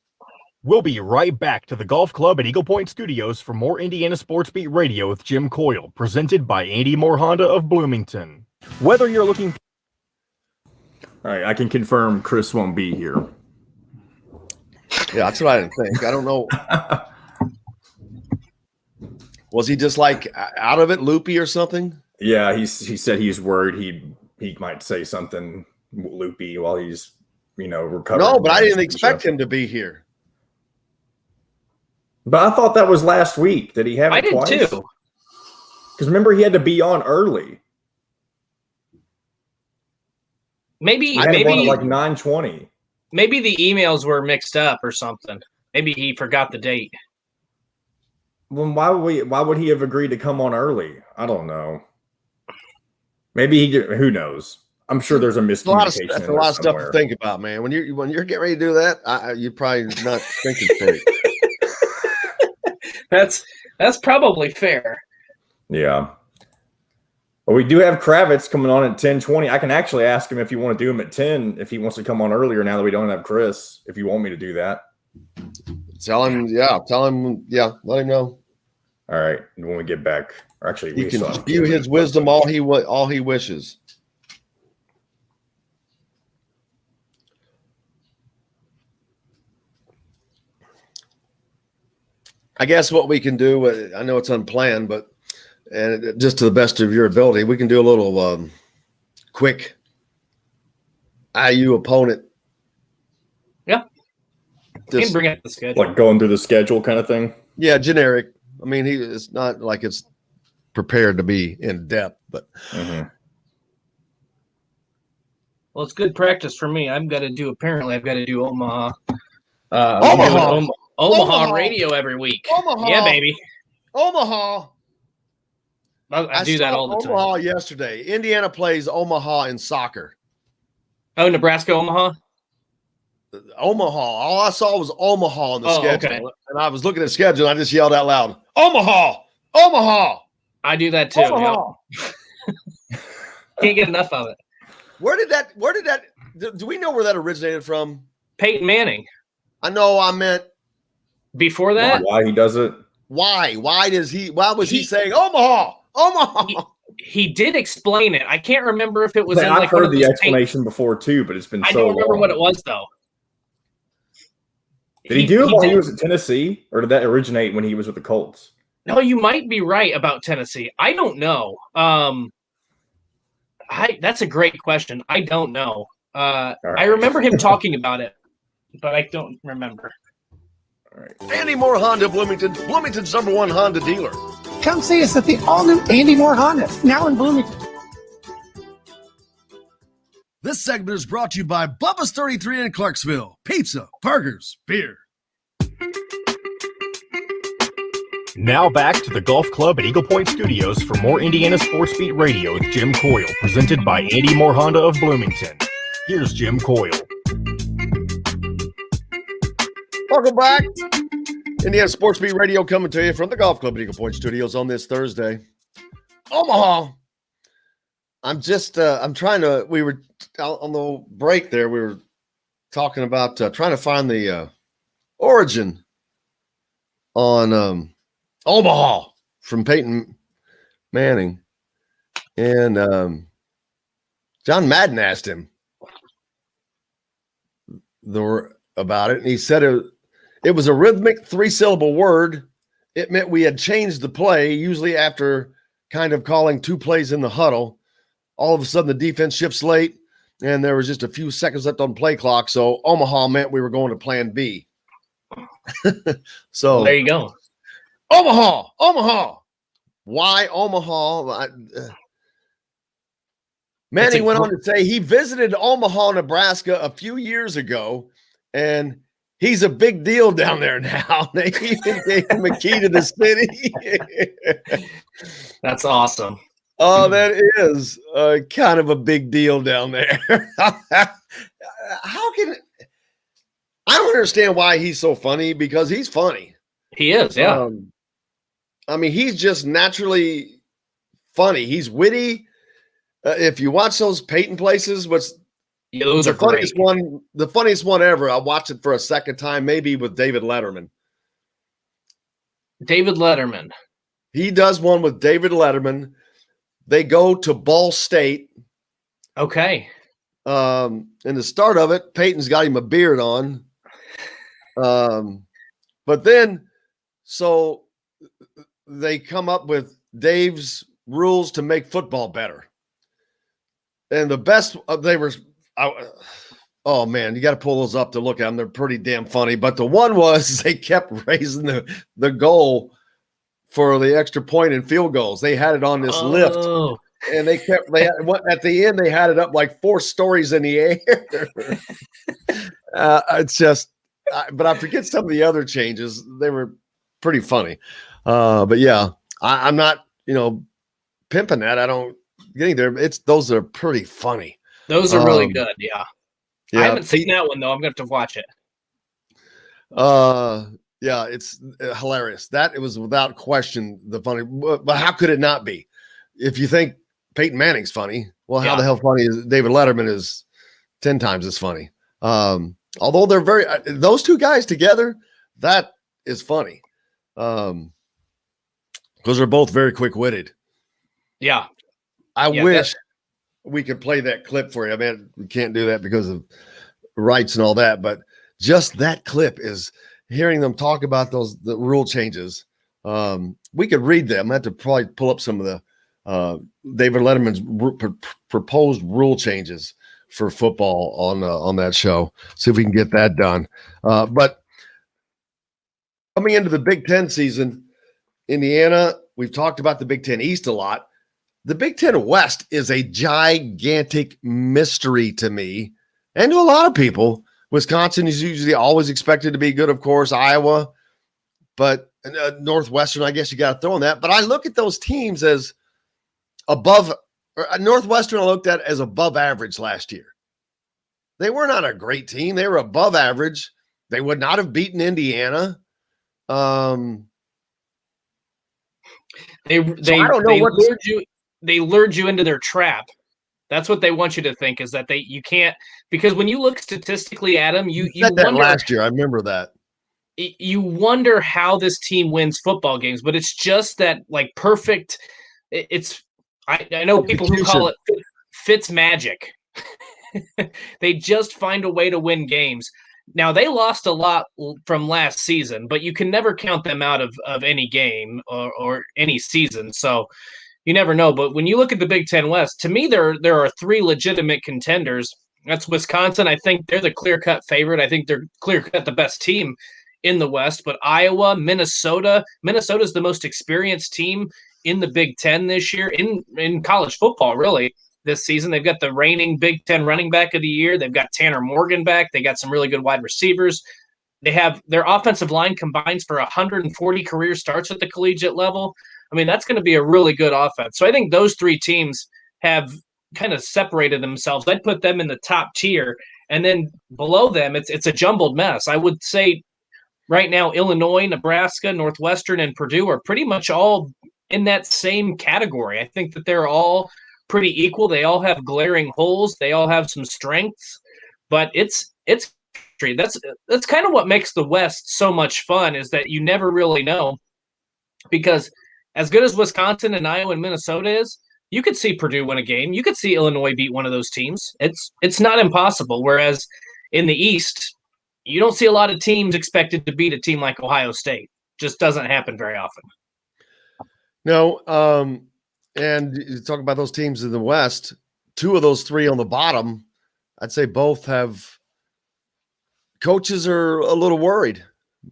We'll be right back to the Golf Club at Eagle Point Studios for more Indiana Sports Beat Radio with Jim Coyle, presented by Andy Moore Honda of Bloomington. Whether you're looking... All right, I can confirm Chris won't be here. Yeah, that's what I didn't think. I don't know. Was he just like out of it, loopy or something? Yeah, he said he's worried he might say something loopy while he's recovering. No, but I didn't expect him to be here. But I thought that was last week. Did he have it twice? I did too. Because remember, he had to be on early. Maybe like 9:20. Maybe the emails were mixed up or something. Maybe he forgot the date. Well, why would he have agreed to come on early? I don't know. Maybe who knows? I'm sure there's a miscommunication. That's a lot of stuff to think about, man. When you're getting ready to do that, you're probably not thinking straight. That's probably fair. Yeah. Well, we do have Kravitz coming on at 10:20. I can actually ask him if you want to do him at 10, if he wants to come on earlier now that we don't have Chris, if you want me to do that. Tell him, let him know. All right. When we get back, or actually, he can spew his wisdom all he wishes. I guess what we can do, I know it's unplanned, but and just to the best of your ability, we can do a little quick IU opponent. Yeah. Just bring up the schedule. Like going through the schedule kind of thing? Yeah, generic. I mean, it's not like it's prepared to be in depth, but. Mm-hmm. Well, it's good practice for me. I've got to do Omaha. Omaha radio every week. Omaha. Yeah, baby. Omaha. I do that all the time. Omaha yesterday. Indiana plays Omaha in soccer. Oh, Nebraska, Omaha? Omaha. All I saw was Omaha on the schedule. Okay. And I was looking at the schedule and I just yelled out loud, Omaha! Omaha! I do that too. Omaha! Yep. Can't get enough of it. Where did that do we know where that originated from? Peyton Manning. I know, I meant before that. Why he does it? Why was he saying Omaha? Omaha. He did explain it. I can't remember if it was. I've heard the explanation before too, but it's been so long. I don't remember what it was though. Did he do it while he was at Tennessee, or did that originate when he was with the Colts? No, you might be right about Tennessee. I don't know. That's a great question. I don't know. Right. I remember him talking about it, but I don't remember. All right. Andy Moore Honda of Bloomington, Bloomington's #1 Honda dealer. Come see us at the all-new Andy Moore Honda, now in Bloomington. This segment is brought to you by Bubba's 33 in Clarksville. Pizza, burgers, beer. Now back to the Golf Club at Eagle Point Studios for more Indiana Sports Beat Radio with Jim Coyle, presented by Andy Moore Honda of Bloomington. Here's Jim Coyle. Welcome back. Indiana Sports Beat Radio coming to you from the Golf Club at Eagle Point Studios on this Thursday. Omaha. I'm trying to, we were on the break there, we were talking about trying to find the origin on Omaha from Peyton Manning. And John Madden asked him about it, and he said it was a rhythmic 3-syllable word. It meant we had changed the play, usually after kind of calling 2 plays in the huddle. All of a sudden, the defense shifts late, and there was just a few seconds left on play clock. So Omaha meant we were going to plan B. So well, there you go. Omaha. Why Omaha? Manning went on to say he visited Omaha, Nebraska a few years ago, and he's a big deal down there now. They even gave him a key to the city. That's awesome. Oh, that is kind of a big deal down there. I don't understand why he's so funny, because he's funny. He is, yeah. I mean, he's just naturally funny. He's witty. If you watch those Peyton places, those the are funniest great. one, the funniest one ever. I watched it for a second time, maybe with David Letterman. David Letterman. He does one with David Letterman. They go to Ball State. Okay. In the start of it, Peyton's got him a beard on. But then, so they come up with Dave's rules to make football better. And the best oh man, you got to pull those up to look at them. They're pretty damn funny. But the one was they kept raising the goal for the extra point and field goals. They had it on this lift, and at the end, they had it up like 4 stories in the air. It's just, but I forget some of the other changes. They were pretty funny. But yeah, I'm not, pimping that. I don't getting there. Those are pretty funny. Those are really good. Yeah. Yeah. I haven't seen that one though. I'm going to have to watch it. Yeah, it's hilarious. It was without question the funny, but how could it not be? If you think Peyton Manning's funny, well, how the hell funny is David Letterman is 10 times as funny. Although they're those two guys together, that is funny. Because they're both very quick-witted. Yeah. I wish we could play that clip for you. I mean, we can't do that because of rights and all that, but just that clip is hearing them talk about the rule changes. We could read them. I have to probably pull up some of the David Letterman's proposed rule changes for football on that show. See if we can get that done. But coming into the Big Ten season, Indiana, we've talked about the Big Ten East a lot. The Big Ten West is a gigantic mystery to me and to a lot of people. Wisconsin is usually always expected to be good, of course, Iowa, but Northwestern, I guess you got to throw in that. But I look at those teams as above. Northwestern I looked at as above average last year. They were not a great team. They were above average. They would not have beaten Indiana. I don't know they lured you into their trap. That's what they want you to think, is that you can't, because when you look statistically at them, you said that wonder, last year. I remember that. You wonder how this team wins football games, but it's just that like perfect. I know people who call it Fitz magic. They just find a way to win games. Now, they lost a lot from last season, but you can never count them out of any game or any season. So you never know. But when you look at the Big Ten West, to me, there are 3 legitimate contenders. That's Wisconsin. I think they're the clear-cut favorite. I think they're clear-cut the best team in the West. But Iowa, Minnesota is the most experienced team in the Big Ten this year, in college football, really. This season, they've got the reigning Big Ten running back of the year. They've got Tanner Morgan back. They got some really good wide receivers. They have their offensive line combines for 140 career starts at the collegiate level. I mean, that's going to be a really good offense. So I think those 3 teams have kind of separated themselves. I'd put them in the top tier, and then below them, it's a jumbled mess. I would say right now, Illinois, Nebraska, Northwestern, and Purdue are pretty much all in that same category. I think that they're all pretty equal. They all have glaring holes. They all have some strengths, but it's that's kind of what makes the West so much fun, is that you never really know, because as good as Wisconsin and Iowa and Minnesota is, you could see Purdue win a game. You could see Illinois beat one of those teams. It's not impossible. Whereas in the East, you don't see a lot of teams expected to beat a team like Ohio State. Just doesn't happen very often. No, and you talk about those teams in the West, 2 of those 3 on the bottom, I'd say both have coaches are a little worried.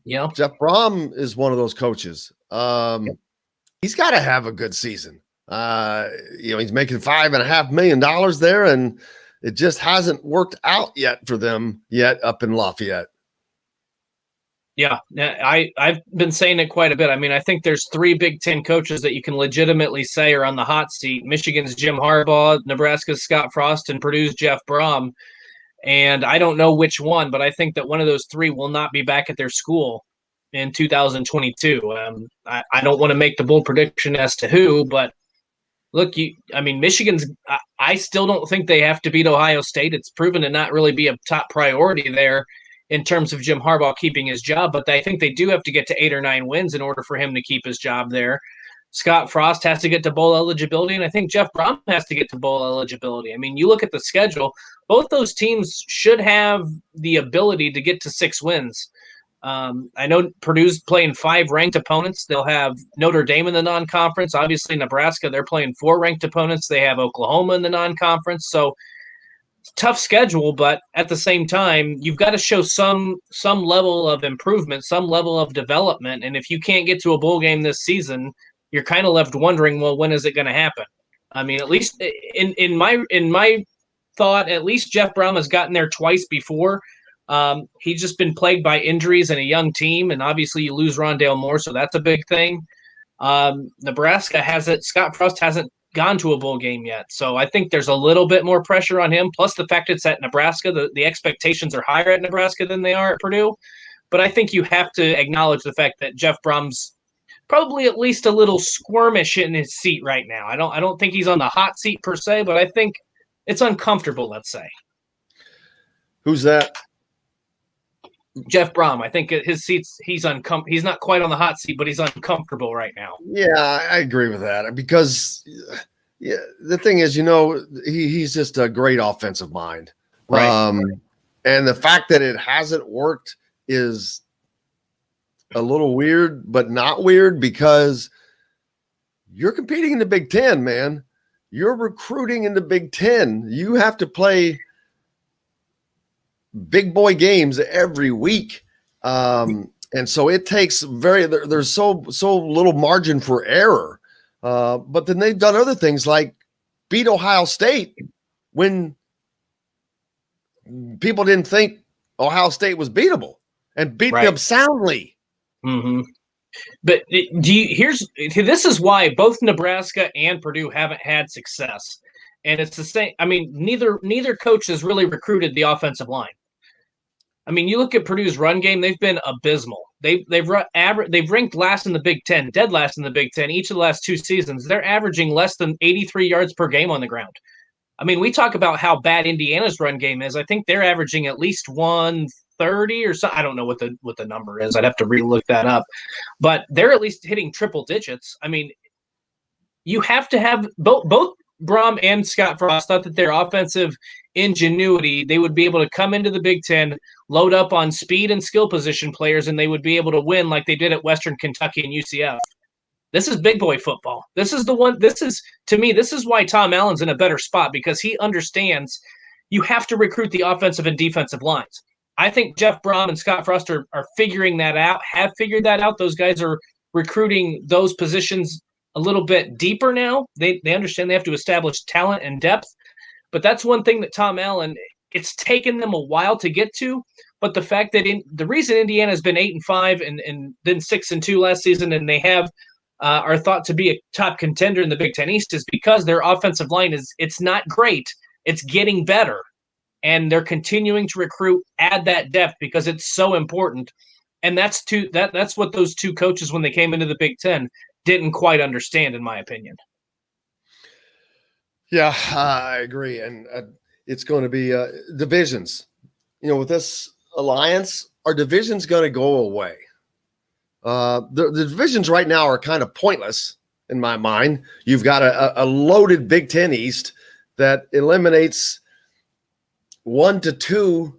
Yeah. Jeff Brom is one of those coaches. He's got to have a good season. He's making $5.5 million there, and it just hasn't worked out yet for them up in Lafayette. Yeah, I've been saying it quite a bit. I mean, I think there's 3 Big Ten coaches that you can legitimately say are on the hot seat. Michigan's Jim Harbaugh, Nebraska's Scott Frost, and Purdue's Jeff Brom. And I don't know which one, but I think that one of those 3 will not be back at their school in 2022. I don't want to make the bold prediction as to who, but look, Michigan's – I still don't think they have to beat Ohio State. It's proven to not really be a top priority there in terms of Jim Harbaugh keeping his job, but I think they do have to get to 8 or 9 wins in order for him to keep his job there. Scott Frost has to get to bowl eligibility, and I think Jeff Brom has to get to bowl eligibility. I mean, you look at the schedule, both those teams should have the ability to get to 6 wins. I know Purdue's playing 5 ranked opponents. They'll have Notre Dame in the non-conference. Obviously, Nebraska, they're playing 4 ranked opponents. They have Oklahoma in the non-conference. So tough schedule, but at the same time, you've got to show some level of improvement, some level of development. And if you can't get to a bowl game this season, you're kind of left wondering, well, when is it going to happen? I mean, at least in my thought, at least Jeff Brom has gotten there twice before. He's just been plagued by injuries and a young team, and obviously you lose Rondale Moore, so that's a big thing. Nebraska hasn't. Scott Frost hasn't gone to a bowl game yet, so I think there's a little bit more pressure on him. Plus the fact it's at Nebraska, the expectations are higher at Nebraska than they are at Purdue. But I think you have to acknowledge the fact that Jeff Brom's probably at least a little squirmish in his seat right now. I don't think he's on the hot seat per se, but I think it's uncomfortable. Let's say. Who's that? Jeff Brom. I think his seats. He's not quite on the hot seat, but he's uncomfortable right now. Yeah, I agree with that because the thing is, he's just a great offensive mind, right? And the fact that it hasn't worked is a little weird, but not weird because you're competing in the Big Ten, man. You're recruiting in the Big Ten. You have to play big boy games every week. And so it takes there's so little margin for error. But then they've done other things like beat Ohio State when people didn't think Ohio State was beatable and beat them soundly. Mm-hmm. But this is why both Nebraska and Purdue haven't had success. And it's the same. I mean, neither coach has really recruited the offensive line. I mean, you look at Purdue's run game; they've been abysmal. They've ranked last in the Big Ten, dead last in the Big Ten each of the last 2 seasons. They're averaging less than 83 yards per game on the ground. I mean, we talk about how bad Indiana's run game is. I think they're averaging at least 130 or so. I don't know what the number is. I'd have to re-look that up. But they're at least hitting triple digits. I mean, you have to have both Brom and Scott Frost thought that their offensive ingenuity, they would be able to come into the Big Ten, load up on speed and skill position players, and they would be able to win like they did at Western Kentucky and UCF. This is big boy football. This is why Tom Allen's in a better spot, because he understands you have to recruit the offensive and defensive lines. I think Jeff Brom and Scott Frost are figuring that out, have figured that out. Those guys are recruiting those positions a little bit deeper now. They understand they have to establish talent and depth. But that's one thing that Tom Allen, it's taken them a while to get to. But the fact that the reason Indiana has been 8-5 and then 6-2 last season, and they have are thought to be a top contender in the Big Ten East is because their offensive line it's not great. It's getting better. And they're continuing to recruit, add that depth because it's so important. And that's what those two coaches, when they came into the Big Ten, didn't quite understand, in my opinion. Yeah, I agree. And it's going to be divisions. With this alliance, our division's going to go away. The divisions right now are kind of pointless in my mind. You've got a loaded Big Ten East that eliminates 1 to 2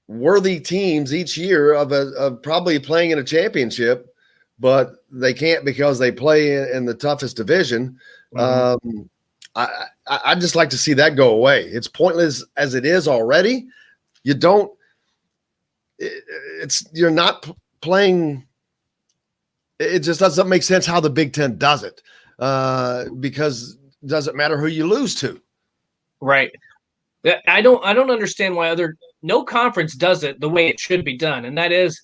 worthy teams each year of probably playing in a championship, but they can't because they play in the toughest division. Mm-hmm. I just like to see that go away. It's pointless as it is already. You're not playing. It just doesn't make sense how the Big Ten does it, because it doesn't matter who you lose to. Right. I don't understand why no conference does it the way it should be done. And that is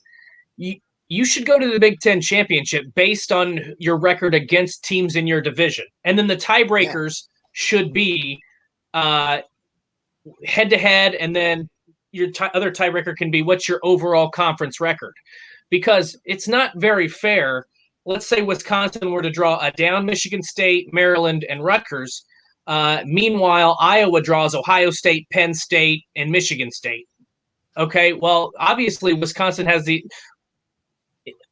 you should go to the Big Ten championship based on your record against teams in your division. And then the tiebreakers should be head to head. And then your other tiebreaker can be what's your overall conference record, because it's not very fair. Let's say Wisconsin were to draw a down Michigan State, Maryland, and Rutgers. Meanwhile, Iowa draws Ohio State, Penn State, and Michigan State. Okay, well, obviously Wisconsin has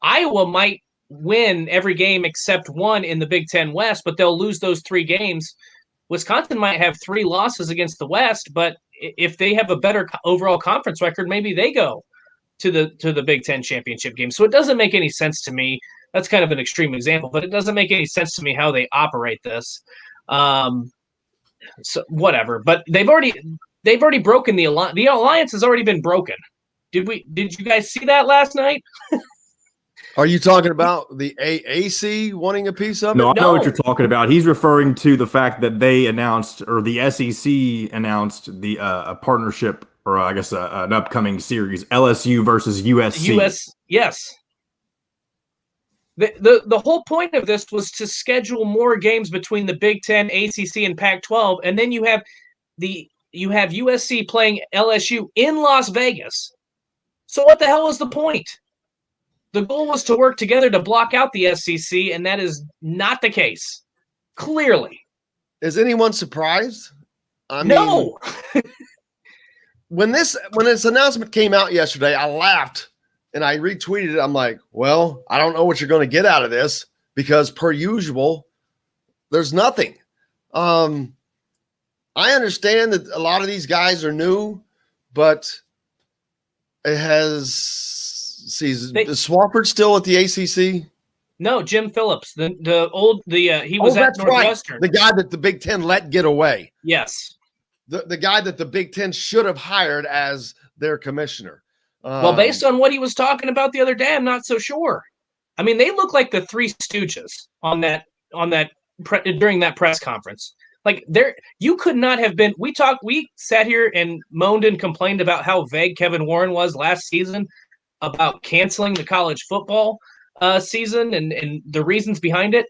Iowa might win every game except one in the Big Ten West, but they'll lose those 3 games. Wisconsin might have 3 losses against the West, but if they have a better overall conference record, maybe they go to the Big Ten championship game. So it doesn't make any sense to me. That's kind of an extreme example, but it doesn't make any sense to me how they operate this. So whatever, but they've already broken the alliance. The alliance has already been broken. Did you guys see that last night? Are you talking about the AAC wanting a piece of it? No, I know what you're talking about. He's referring to the fact that they announced, or the SEC announced, a partnership, or I guess an upcoming series, LSU versus USC. Yes. The whole point of this was to schedule more games between the Big Ten, ACC, and Pac-12, and then you have USC playing LSU in Las Vegas. So what the hell was the point? The goal was to work together to block out the SEC, and that is not the case. Clearly. Is anyone surprised? No. When this announcement came out yesterday, I laughed. And I retweeted it. I'm like, well, I don't know what you're going to get out of this, because per usual, there's nothing. I understand that a lot of these guys are new, but it has is Swafford still at the ACC? No, Jim Phillips, he was at Northwestern. Right. The guy that the Big Ten let get away. Yes. The guy that the Big Ten should have hired as their commissioner. Well, based on what he was talking about the other day, I'm not so sure. I mean, they look like the Three Stooges during that press conference. Like, you could not have been. We sat here and moaned and complained about how vague Kevin Warren was last season about canceling the college football season and the reasons behind it.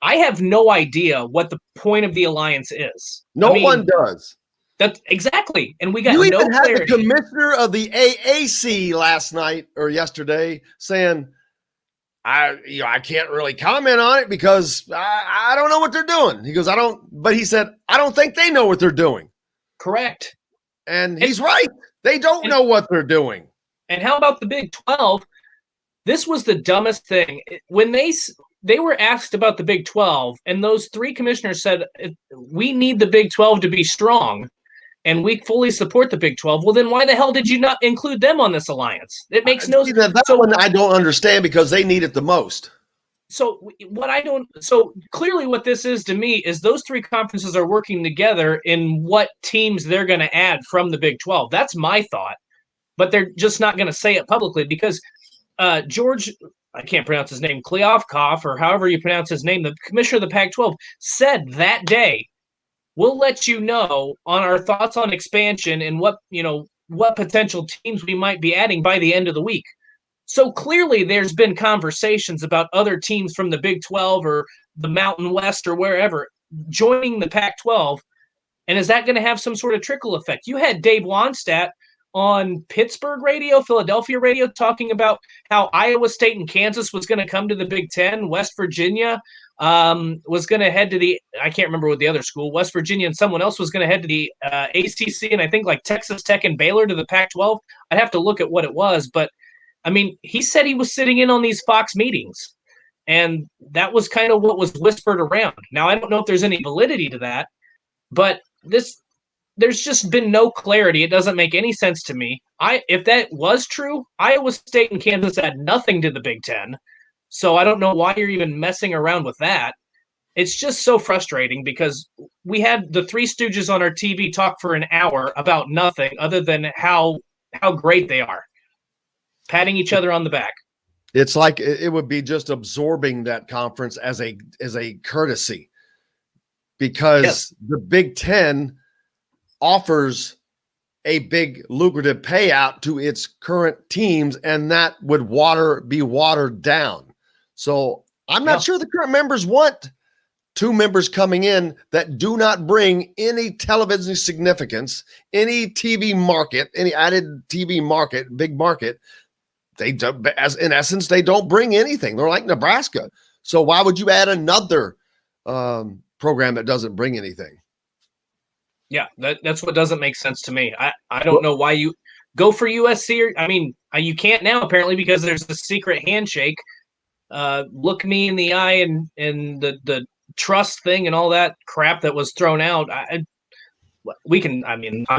I have no idea what the point of the alliance is. No one does. That's exactly, and we got you no even had clarity. The commissioner of the AAC last night or yesterday saying, "I can't really comment on it because I don't know what they're doing." He goes, but he said, "I don't think they know what they're doing." Correct, and he's right. They don't know what they're doing. And how about the Big 12? This was the dumbest thing when they were asked about the Big 12, and those 3 commissioners said, "We need the Big 12 to be strong. And we fully support the Big 12. Well, then why the hell did you not include them on this alliance? It makes no sense. That's one I don't understand, because they need it the most. So clearly what this is to me is those 3 conferences are working together in what teams they're going to add from the Big 12. That's my thought. But they're just not going to say it publicly because George, I can't pronounce his name, Kliavkoff, or however you pronounce his name, the commissioner of the Pac-12, said that day, "We'll let you know on our thoughts on expansion and what potential teams we might be adding by the end of the week." So clearly there's been conversations about other teams from the Big 12 or the Mountain West or wherever joining the Pac-12. And is that going to have some sort of trickle effect? You had Dave Wannstedt on Pittsburgh radio, Philadelphia radio, talking about how Iowa State and Kansas was going to come to the Big Ten. West Virginia was going to head to the, I can't remember what the other school, West Virginia and someone else was going to head to the ACC, and I think like Texas Tech and Baylor to the Pac-12. I'd have to look at what it was, but I mean, he said he was sitting in on these Fox meetings, and that was kind of what was whispered around. Now, I don't know if there's any validity to that, but there's just been no clarity. It doesn't make any sense to me. If that was true, Iowa State and Kansas add nothing to the Big Ten, so I don't know why you're even messing around with that. It's just so frustrating because we had the Three Stooges on our TV talk for an hour about nothing other than how great they are, patting each other on the back. It's like it would be just absorbing that conference as a courtesy, because the Big Ten offers a big lucrative payout to its current teams, and that would be watered down. So I'm not sure the current members want two members coming in that do not bring any television significance, any TV market, any added TV market, big market. They don't, as in essence, they don't bring anything. They're like Nebraska. So why would you add another program that doesn't bring anything? Yeah, that's what doesn't make sense to me. I don't know why you go for USC. I mean, you can't now apparently because there's the secret handshake. Look me in the eye and the trust thing and all that crap that was thrown out. I'm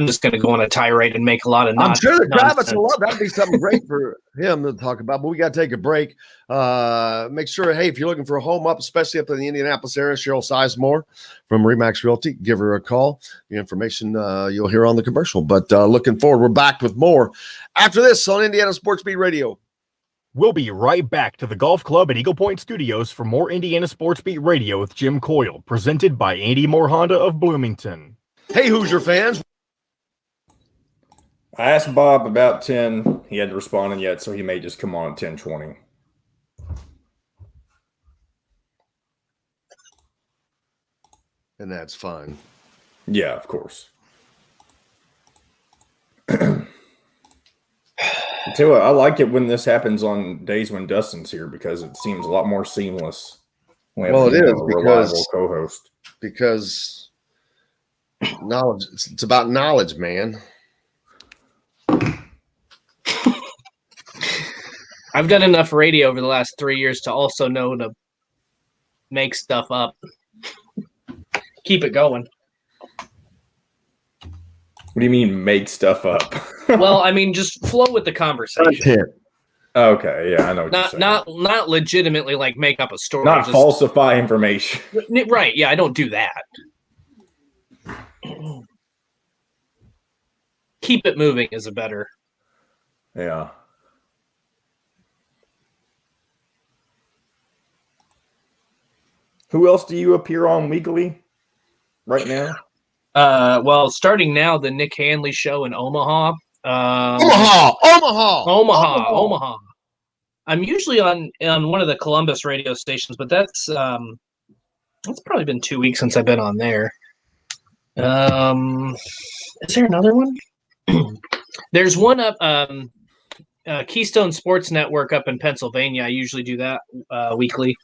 just going to go on a tirade and make a lot of I'm sure that Kravitz will love that'd be something great for him to talk about, but we got to take a break. Make sure, hey, if you're looking for a home up, especially up in the Indianapolis area, Cheryl Sizemore from Remax Realty, give her a call. The information you'll hear on the commercial, but looking forward, we're back with more after this on Indiana Sports Beat Radio. We'll be right back to the Golf Club at Eagle Point Studios for more Indiana Sports Beat Radio with Jim Coyle, presented by Andy Moore Honda of Bloomington. Hey, Hoosier fans. I asked Bob about 10. He hadn't responded yet, so he may just come on at 10:20. And that's fine. Yeah, of course. I tell you what, I like it when this happens on days when Dustin's here because it seems a lot more seamless. Well, it is a reliable co-host. Because knowledge, it's about knowledge, man. I've done enough radio over the last 3 years to also know to make stuff up. Keep it going. What do you mean make stuff up? Well, I mean, just flow with the conversation. Okay, yeah, I know what you're saying. Not legitimately like make up a story. Not falsify information. Right, yeah, I don't do that. Keep it moving is a better. Yeah. Who else do you appear on weekly right now? Well, starting now, the Nick Hanley show in Omaha. Omaha. I'm usually on one of the Columbus radio stations, but that's probably been 2 weeks since I've been on there. Is there another one? There's one up Keystone Sports Network up in Pennsylvania. I usually do that weekly.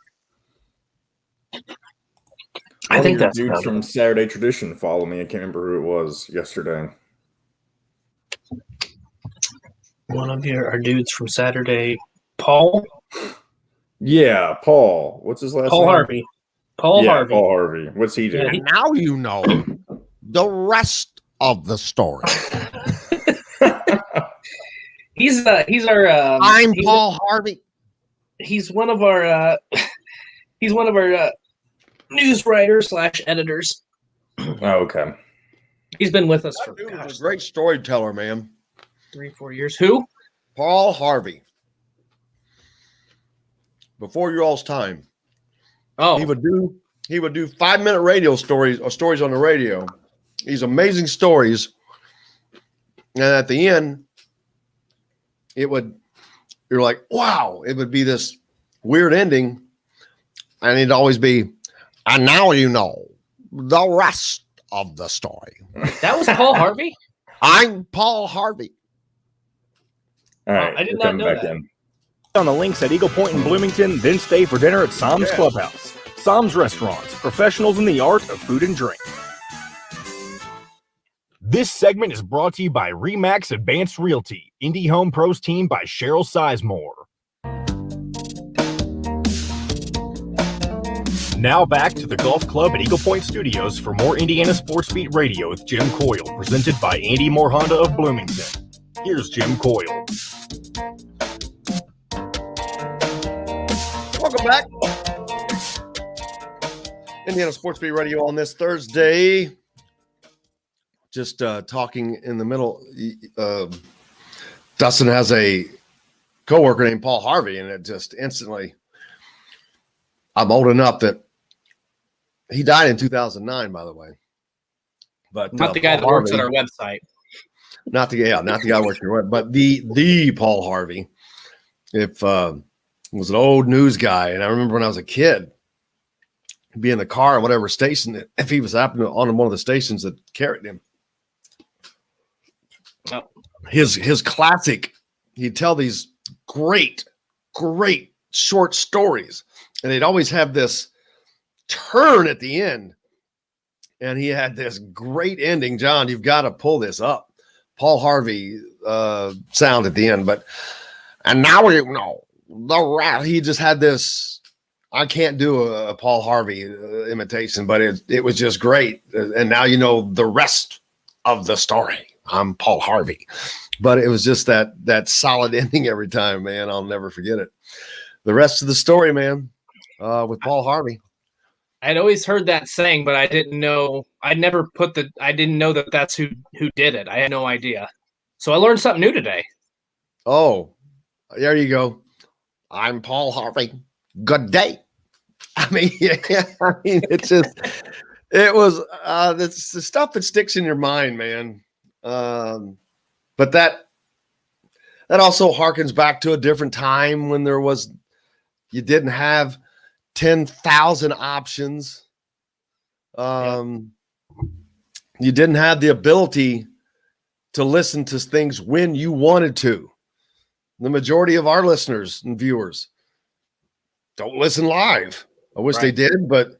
I think that's dudes from Saturday Tradition follow me. I can't remember who it was yesterday. One of our dudes from Saturday, Paul. Yeah, Paul. What's his last name? Harvey. Paul Harvey. Paul Harvey. What's he doing? And now you know the rest of the story. He's our. I'm Paul Harvey. He's one of our. He's one of our news writers / editors. Oh, okay. He's been with us for a great storyteller, man. 3-4 years. Who? Paul Harvey. Before your all's time. Oh, he would do 5-minute radio stories or stories on the radio. These amazing stories, and at the end, it would you're like, wow, it would be this weird ending. And it'd always be, and now you know the rest of the story. That was Paul Harvey? I'm Paul Harvey. All right, I did you're not coming know back that. in. On the links at Eagle Point in Bloomington, then stay for dinner at Sam's Clubhouse. Sam's Restaurants, professionals in the art of food and drink. This segment is brought to you by Remax Advanced Realty, Indie Home Pros team by Cheryl Sizemore. Now back to the Golf Club at Eagle Point Studios for more Indiana Sports Beat Radio with Jim Coyle, presented by Andy Moore Honda of Bloomington. Here's Jim Coyle. Welcome back. Indiana Sports Beat Radio on this Thursday. Just talking in the middle. Dustin has a coworker named Paul Harvey, and it just instantly, I'm old enough that he died in 2009, by the way. But Not the guy Paul that works at Harvey, our website. not the guy working your web, but the Paul Harvey. If was an old news guy, and I remember when I was a kid, he'd be in the car at whatever station, if he was happening on one of the stations that carried him. Oh. His classic, he'd tell these great short stories, and they'd always have this turn at the end. And he had this great ending. John, you've got to pull this up. Paul Harvey sound at the end, but and now we know the rat. He just had this. I can't do a Paul Harvey imitation, but it was just great. And now you know the rest of the story. I'm Paul Harvey, but it was just that solid ending every time, man. I'll never forget it. The rest of the story, man, with Paul Harvey. I'd always heard that saying, but I didn't know. I didn't know that that's who did it. I had no idea. So I learned something new today. Oh, there you go. I'm Paul Harvey. Good day. I mean, it's just, it was, it's the stuff that sticks in your mind, man. But that also harkens back to a different time when you didn't have 10,000 options. You didn't have the ability to listen to things when you wanted to. The majority of our listeners and viewers don't listen live. I wish they did, but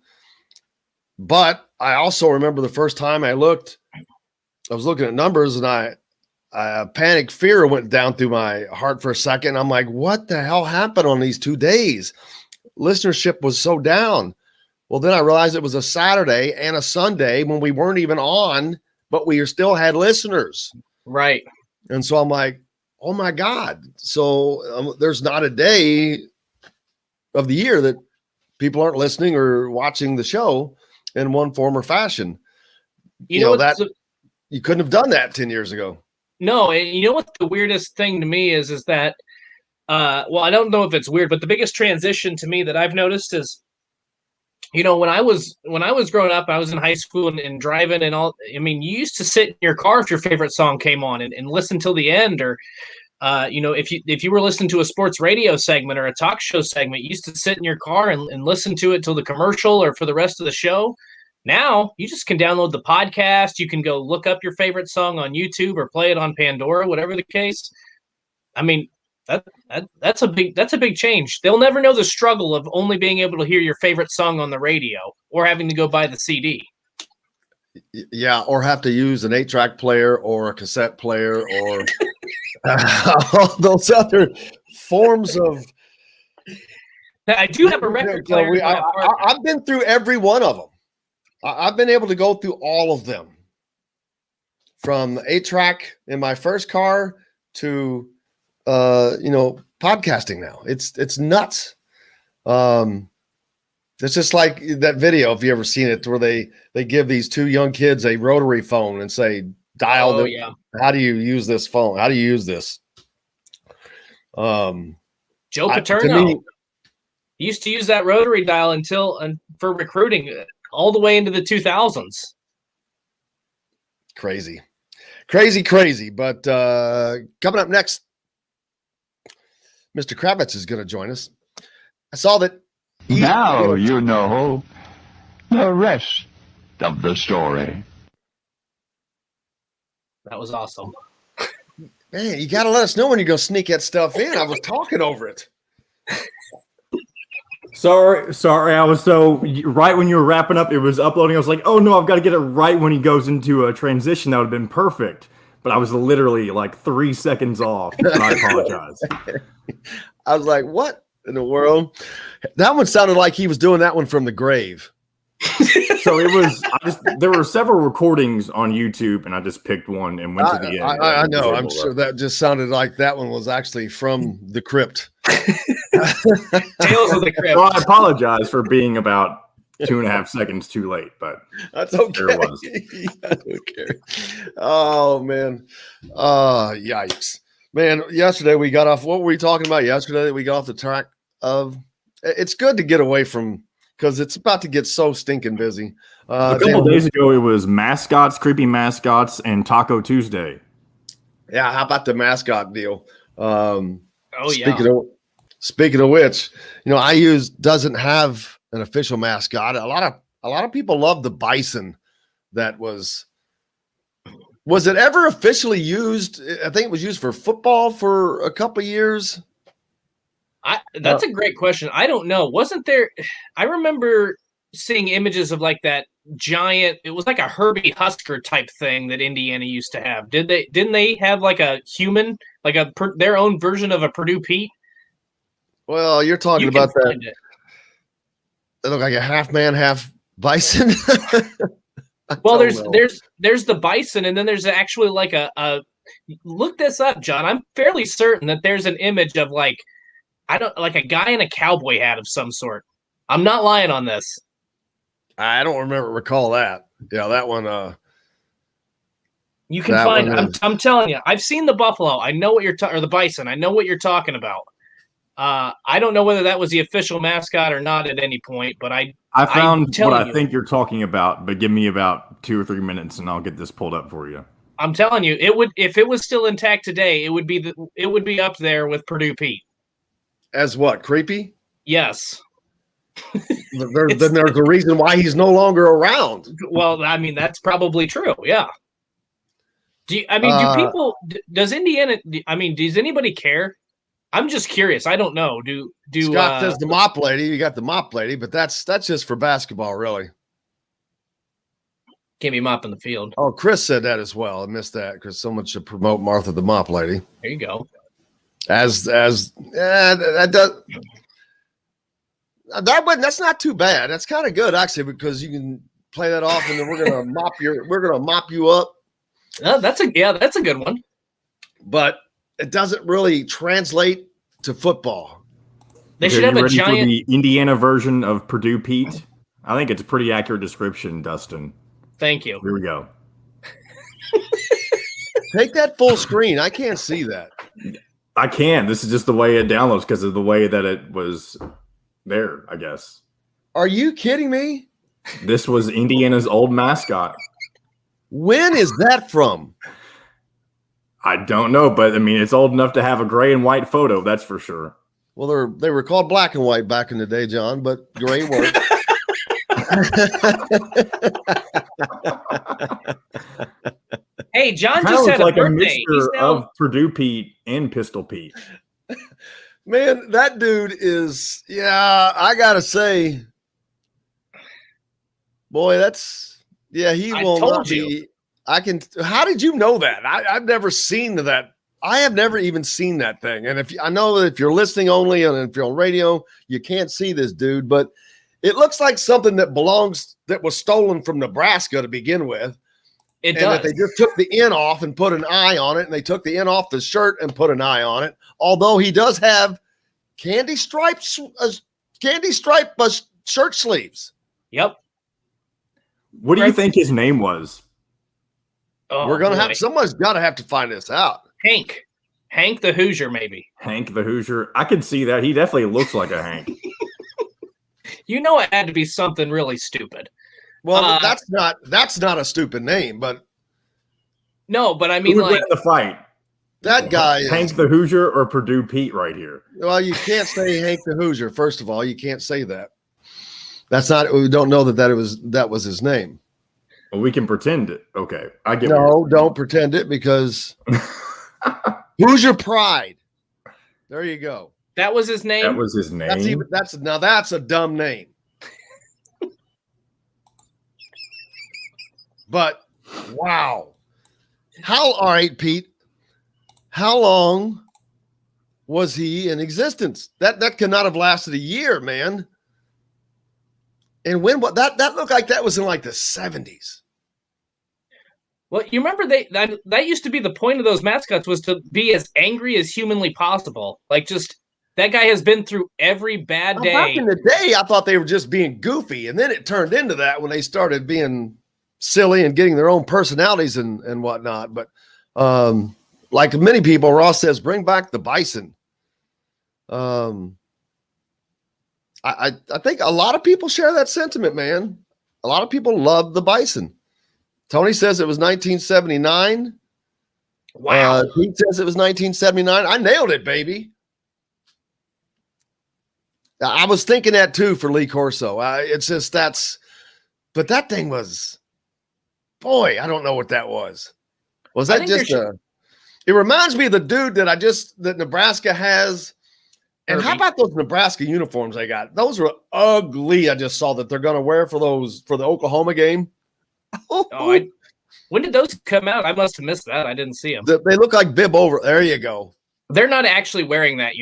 I also remember the first time I was looking at numbers, and panic fear went down through my heart for a second. I'm like, what the hell happened on these 2 days? Listenership was so down. Well, then I realized it was a Saturday and a Sunday when we weren't even on, but we still had listeners. Right. And so I'm like, oh my God. So there's not a day of the year that people aren't listening or watching the show in one form or fashion. You know that you couldn't have done that 10 years ago. No. And you know what the weirdest thing to me is that, well, I don't know if it's weird, but the biggest transition to me that I've noticed is, you know, when I was growing up, I was in high school and driving and all. I mean, you used to sit in your car if your favorite song came on and listen till the end, or you know, if you were listening to a sports radio segment or a talk show segment, you used to sit in your car and listen to it till the commercial or for the rest of the show. Now you just can download the podcast. You can go look up your favorite song on YouTube or play it on Pandora, whatever the case. I mean, that's a big change. They'll never know the struggle of only being able to hear your favorite song on the radio or having to go buy the CD. Yeah, or have to use an 8-track player or a cassette player or all those other forms of. I do have a record player. I've been through every one of them. I've been able to go through all of them, from the 8-track in my first car to podcasting now. It's nuts. It's just like that video, if you ever seen it, where they give these two young kids a rotary phone and say, dial how do you use this phone? How do you use this? Joe Paterno used to use that rotary dial for recruiting all the way into the 2000s. Crazy. But coming up next, Mr. Kravitz is going to join us. I saw that. Now you know the rest of the story. That was awesome. Man, you got to let us know when you're going to sneak that stuff in. I was talking over it. Sorry. I was so right when you were wrapping up, it was uploading. I was like, oh no, I've got to get it right when he goes into a transition. That would have been perfect. But I was literally like 3 seconds off. And I apologize. I was like, what in the world? That one sounded like he was doing that one from the grave. So it was. There were several recordings on YouTube, and I just picked one and went to the end. I know. I'm sure that just sounded like that one was actually from the crypt. Tales of the Crypt. Well, I apologize for being about 2.5 seconds too late, but that's okay. There was. I don't care. Oh man. Yikes. Man, yesterday we got off. What were we talking about yesterday? We got off the track of. It's good to get away from. Because it's about to get so stinking busy. A couple days ago, it was mascots, creepy mascots, and Taco Tuesday. Yeah, how about the mascot deal? Speaking of which, doesn't have an official mascot. A lot of people love the bison. That was it ever officially used? I think it was used for football for a couple of years. That's a great question. I don't know. Wasn't there? I remember seeing images of like that giant. It was like a Herbie Husker type thing that Indiana used to have. Didn't they have like a human, like their own version of a Purdue Pete? Well, you're talking about that. It looked like a half man, half bison. Well, there's the bison, and then there's actually like a. Look this up, John. I'm fairly certain that there's an image of like. Like a guy in a cowboy hat of some sort. I'm not lying on this. I don't recall that. Yeah, that one. You can find it. I'm telling you. I've seen the buffalo. I know what you're or the bison. I know what you're talking about. I don't know whether that was the official mascot or not at any point, but I found what I think you're talking about. But give me about 2 or 3 minutes, and I'll get this pulled up for you. I'm telling you, it would if it was still intact today. It would be up there with Purdue Pete. As what? Creepy? Yes. Then there's a reason why he's no longer around. Well, I mean, that's probably true. Yeah. Do does Indiana, does anybody care? I'm just curious. I don't know. Scott says the mop lady. You got the mop lady, but that's just for basketball, really. Can't be mopping the field. Oh, Chris said that as well. I missed that because someone should promote Martha the mop lady. There you go. That's not too bad. That's kind of good actually because you can play that off and then we're gonna mop you up. That's a good one. But it doesn't really translate to football. They should have a giant for the Indiana version of Purdue Pete. I think it's a pretty accurate description, Dustin. Thank you. Here we go. Take that full screen. I can't see that. I can. This is just the way it downloads because of the way that it was there, I guess. Are you kidding me? This was Indiana's old mascot. When is that from? I don't know, but I mean, it's old enough to have a gray and white photo. That's for sure. Well, they were called black and white back in the day, John, but gray works. Hey, John just had a birthday. A mixture of Purdue Pete and Pistol Pete. Man, that dude is, I gotta say, boy, he will not be. How did you know that? I've never seen that. I have never even seen that thing. And I know that if you're listening only and if you're on radio, you can't see this dude, but it looks like something that was stolen from Nebraska to begin with. It does. That they just took the N off and put an eye on it, and they took the N off the shirt and put an eye on it. Although he does have candy stripe shirt sleeves. Yep. What do you think his name was? Oh, we're gonna someone's got to have to find this out. Hank the Hoosier, maybe. Hank the Hoosier. I could see that. He definitely looks like a Hank. It had to be something really stupid. Well, that's not a stupid name, but no, but I mean, who would win the fight? That guy is Hank the Hoosier or Purdue Pete right here. Well, you can't say Hank the Hoosier. First of all, you can't say that. That's not. We don't know that was his name. Well, we can pretend it. Okay, I get. No, don't pretend it because Hoosier Pride. There you go. That was his name. That was his name. That's a dumb name. But wow, all right, Pete. How long was he in existence? That cannot have lasted a year, man. And when that looked like that was in like the 70s. Well, you remember that used to be the point of those mascots, was to be as angry as humanly possible. Like, just that guy has been through every bad day. Back in the day, I thought they were just being goofy, and then it turned into that when they started being silly and getting their own personalities and whatnot. But like many people, Ross says, bring back the bison. I think a lot of people share that sentiment, man. A lot of people love the bison. Tony says it was 1979. Wow. Pete says it was 1979. I nailed it, baby. I was thinking that too for Lee Corso. It's just but that thing was, boy, I don't know what that was. Was that just it reminds me of the dude that Nebraska has. And how about those Nebraska uniforms they got? Those were ugly. I just saw that they're going to wear for the Oklahoma game. When did those come out? I must have missed that. I didn't see them. They look like bib over. There you go. They're not actually wearing that,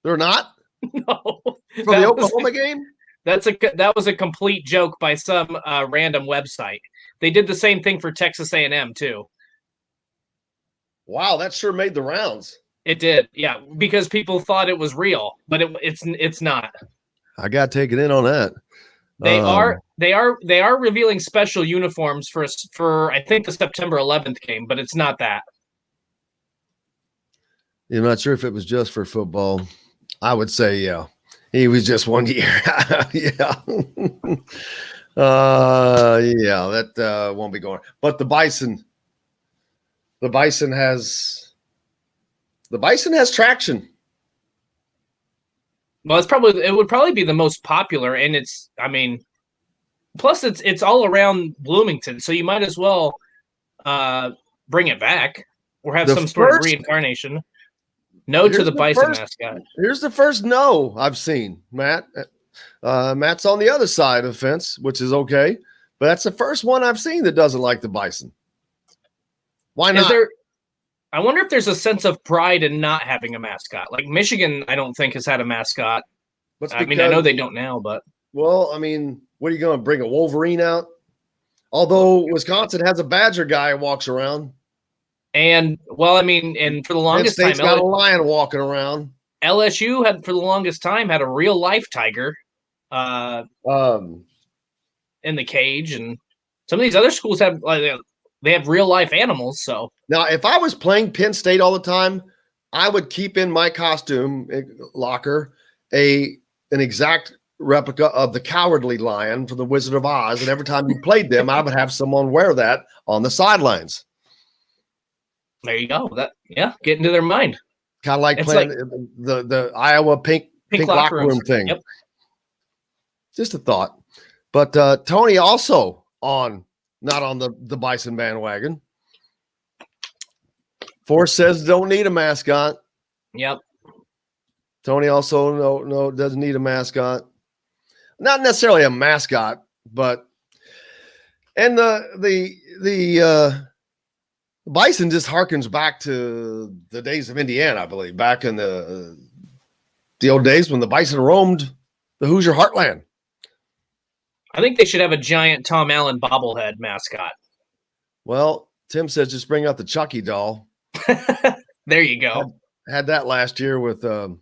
They're not? No. For the Oklahoma game? That was a complete joke by some random website. They did the same thing for Texas A&M too. Wow, that sure made the rounds. It did, yeah, because people thought it was real, but it's not. I got to take it in on that. They are revealing special uniforms for I think the September 11th game, but it's not that. You're not sure if it was just for football. I would say, yeah. He was just 1 year. Yeah. That won't be going. But the bison has traction. Well, it would probably be the most popular, and plus it's all around Bloomington, so you might as well bring it back or have some sort of reincarnation. No to the bison mascot. Here's the first no I've seen, Matt. Matt's on the other side of the fence, which is okay, but that's the first one I've seen that doesn't like the bison. Why not? I wonder if there's a sense of pride in not having a mascot. Like Michigan, I don't think has had a mascot. I know they don't now, but. Well, what are you going to bring a Wolverine out? Although Wisconsin has a Badger guy who walks around. And for the longest time, got a lion walking around. LSU for the longest time had a real life tiger in the cage, and some of these other schools have they have real life animals. So now, if I was playing Penn State all the time, I would keep in my costume locker an exact replica of the Cowardly Lion for the Wizard of Oz, and every time you played them, I would have someone wear that on the sidelines. There you go. Get into their mind. Kind of like playing the Iowa pink locker room thing. Yep. Just a thought. But Tony also not on the bison bandwagon. Force says don't need a mascot. Yep. Tony also no doesn't need a mascot. Not necessarily a mascot, but the bison just harkens back to the days of Indiana, I believe, back in the old days when the bison roamed the Hoosier heartland. I think they should have a giant Tom Allen bobblehead mascot. Well, Tim says just bring out the Chucky doll. There you go. Had that last year with man.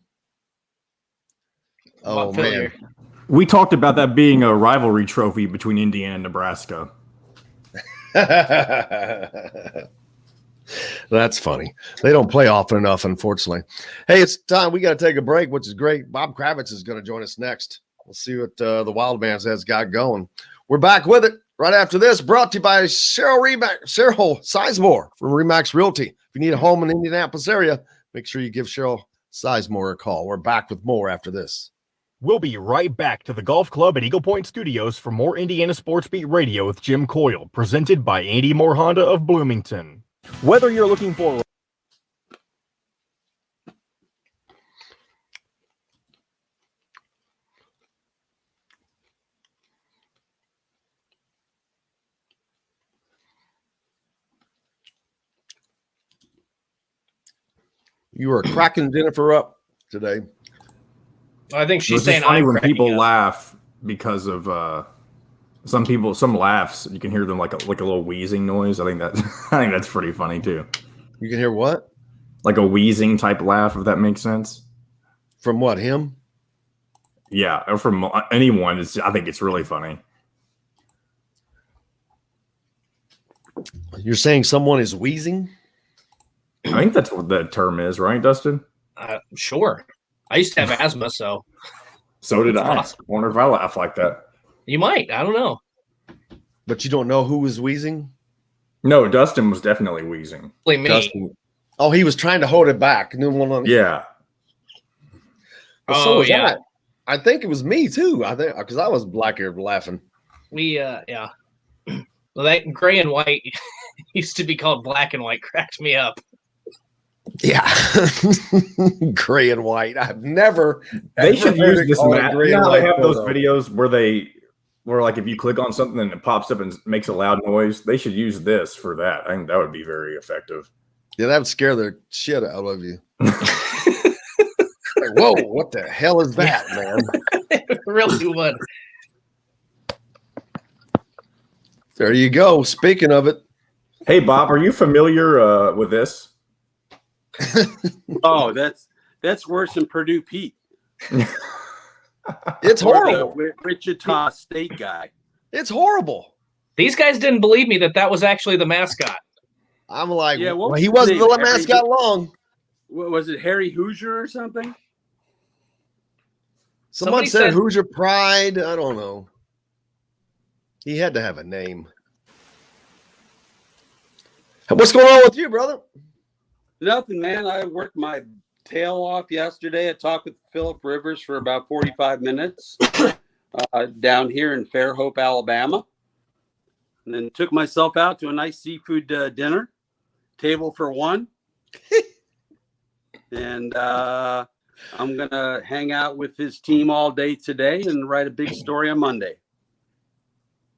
We talked about that being a rivalry trophy between Indiana and Nebraska. That's funny. They don't play often enough, unfortunately. Hey, it's time. We got to take a break, which is great. Bob Kravitz is going to join us next. We'll see what the Wild Man's has got going. We're back with it right right after this, brought to you by Cheryl Sizemore from Remax Realty. If you need a home in the Indianapolis area, make sure you give Cheryl Sizemore a call. We're back with more after this. We'll be right back to the Golf Club at Eagle Point Studios for more Indiana Sports Beat Radio with Jim Coyle, presented by Andy Moore Honda of Bloomington. Whether you're looking for You were cracking Jennifer up today. I think she's it's saying funny I'm when cracking people up. laugh because of some laughs. You can hear them like a little wheezing noise. I think that's pretty funny too. You can hear what? Like a wheezing type laugh, if that makes sense. From what, him? Yeah, or from anyone. I think it's really funny. You're saying someone is wheezing? I think that's what the term is, right, Dustin? Sure. I used to have asthma, so. So did I. Awesome. Wonder if I laugh like that. You might. I don't know. But you don't know who was wheezing? No, Dustin was definitely wheezing. Probably me. Dustin. Oh, he was trying to hold it back. Yeah. Well, so was I. I think it was me too. I think because I was black-eared laughing. Yeah. Well, that gray and white used to be called black and white. Cracked me up. Yeah, gray and white. I've never. They should use this. You know, they have those videos where like if you click on something and it pops up and makes a loud noise. They should use this for that. I think that would be very effective. Yeah, that would scare the shit out of you. Like, whoa, what the hell is that, man? It really would. There you go. Speaking of it. Hey, Bob, are you familiar with this? Oh, that's worse than Purdue Pete. It's horrible. The Wichita State guy. It's horrible. These guys didn't believe me that was actually the mascot. I'm like, yeah, well, he wasn't the mascot long. Was it Harry Hoosier or something? Someone said Hoosier Pride. I don't know. He had to have a name. What's going on with you, brother? Nothing, man. I worked my tail off yesterday. I talked with Philip Rivers for about 45 minutes down here in Fairhope, Alabama. And then took myself out to a nice seafood dinner, table for one. And I'm going to hang out with his team all day today and write a big story on Monday.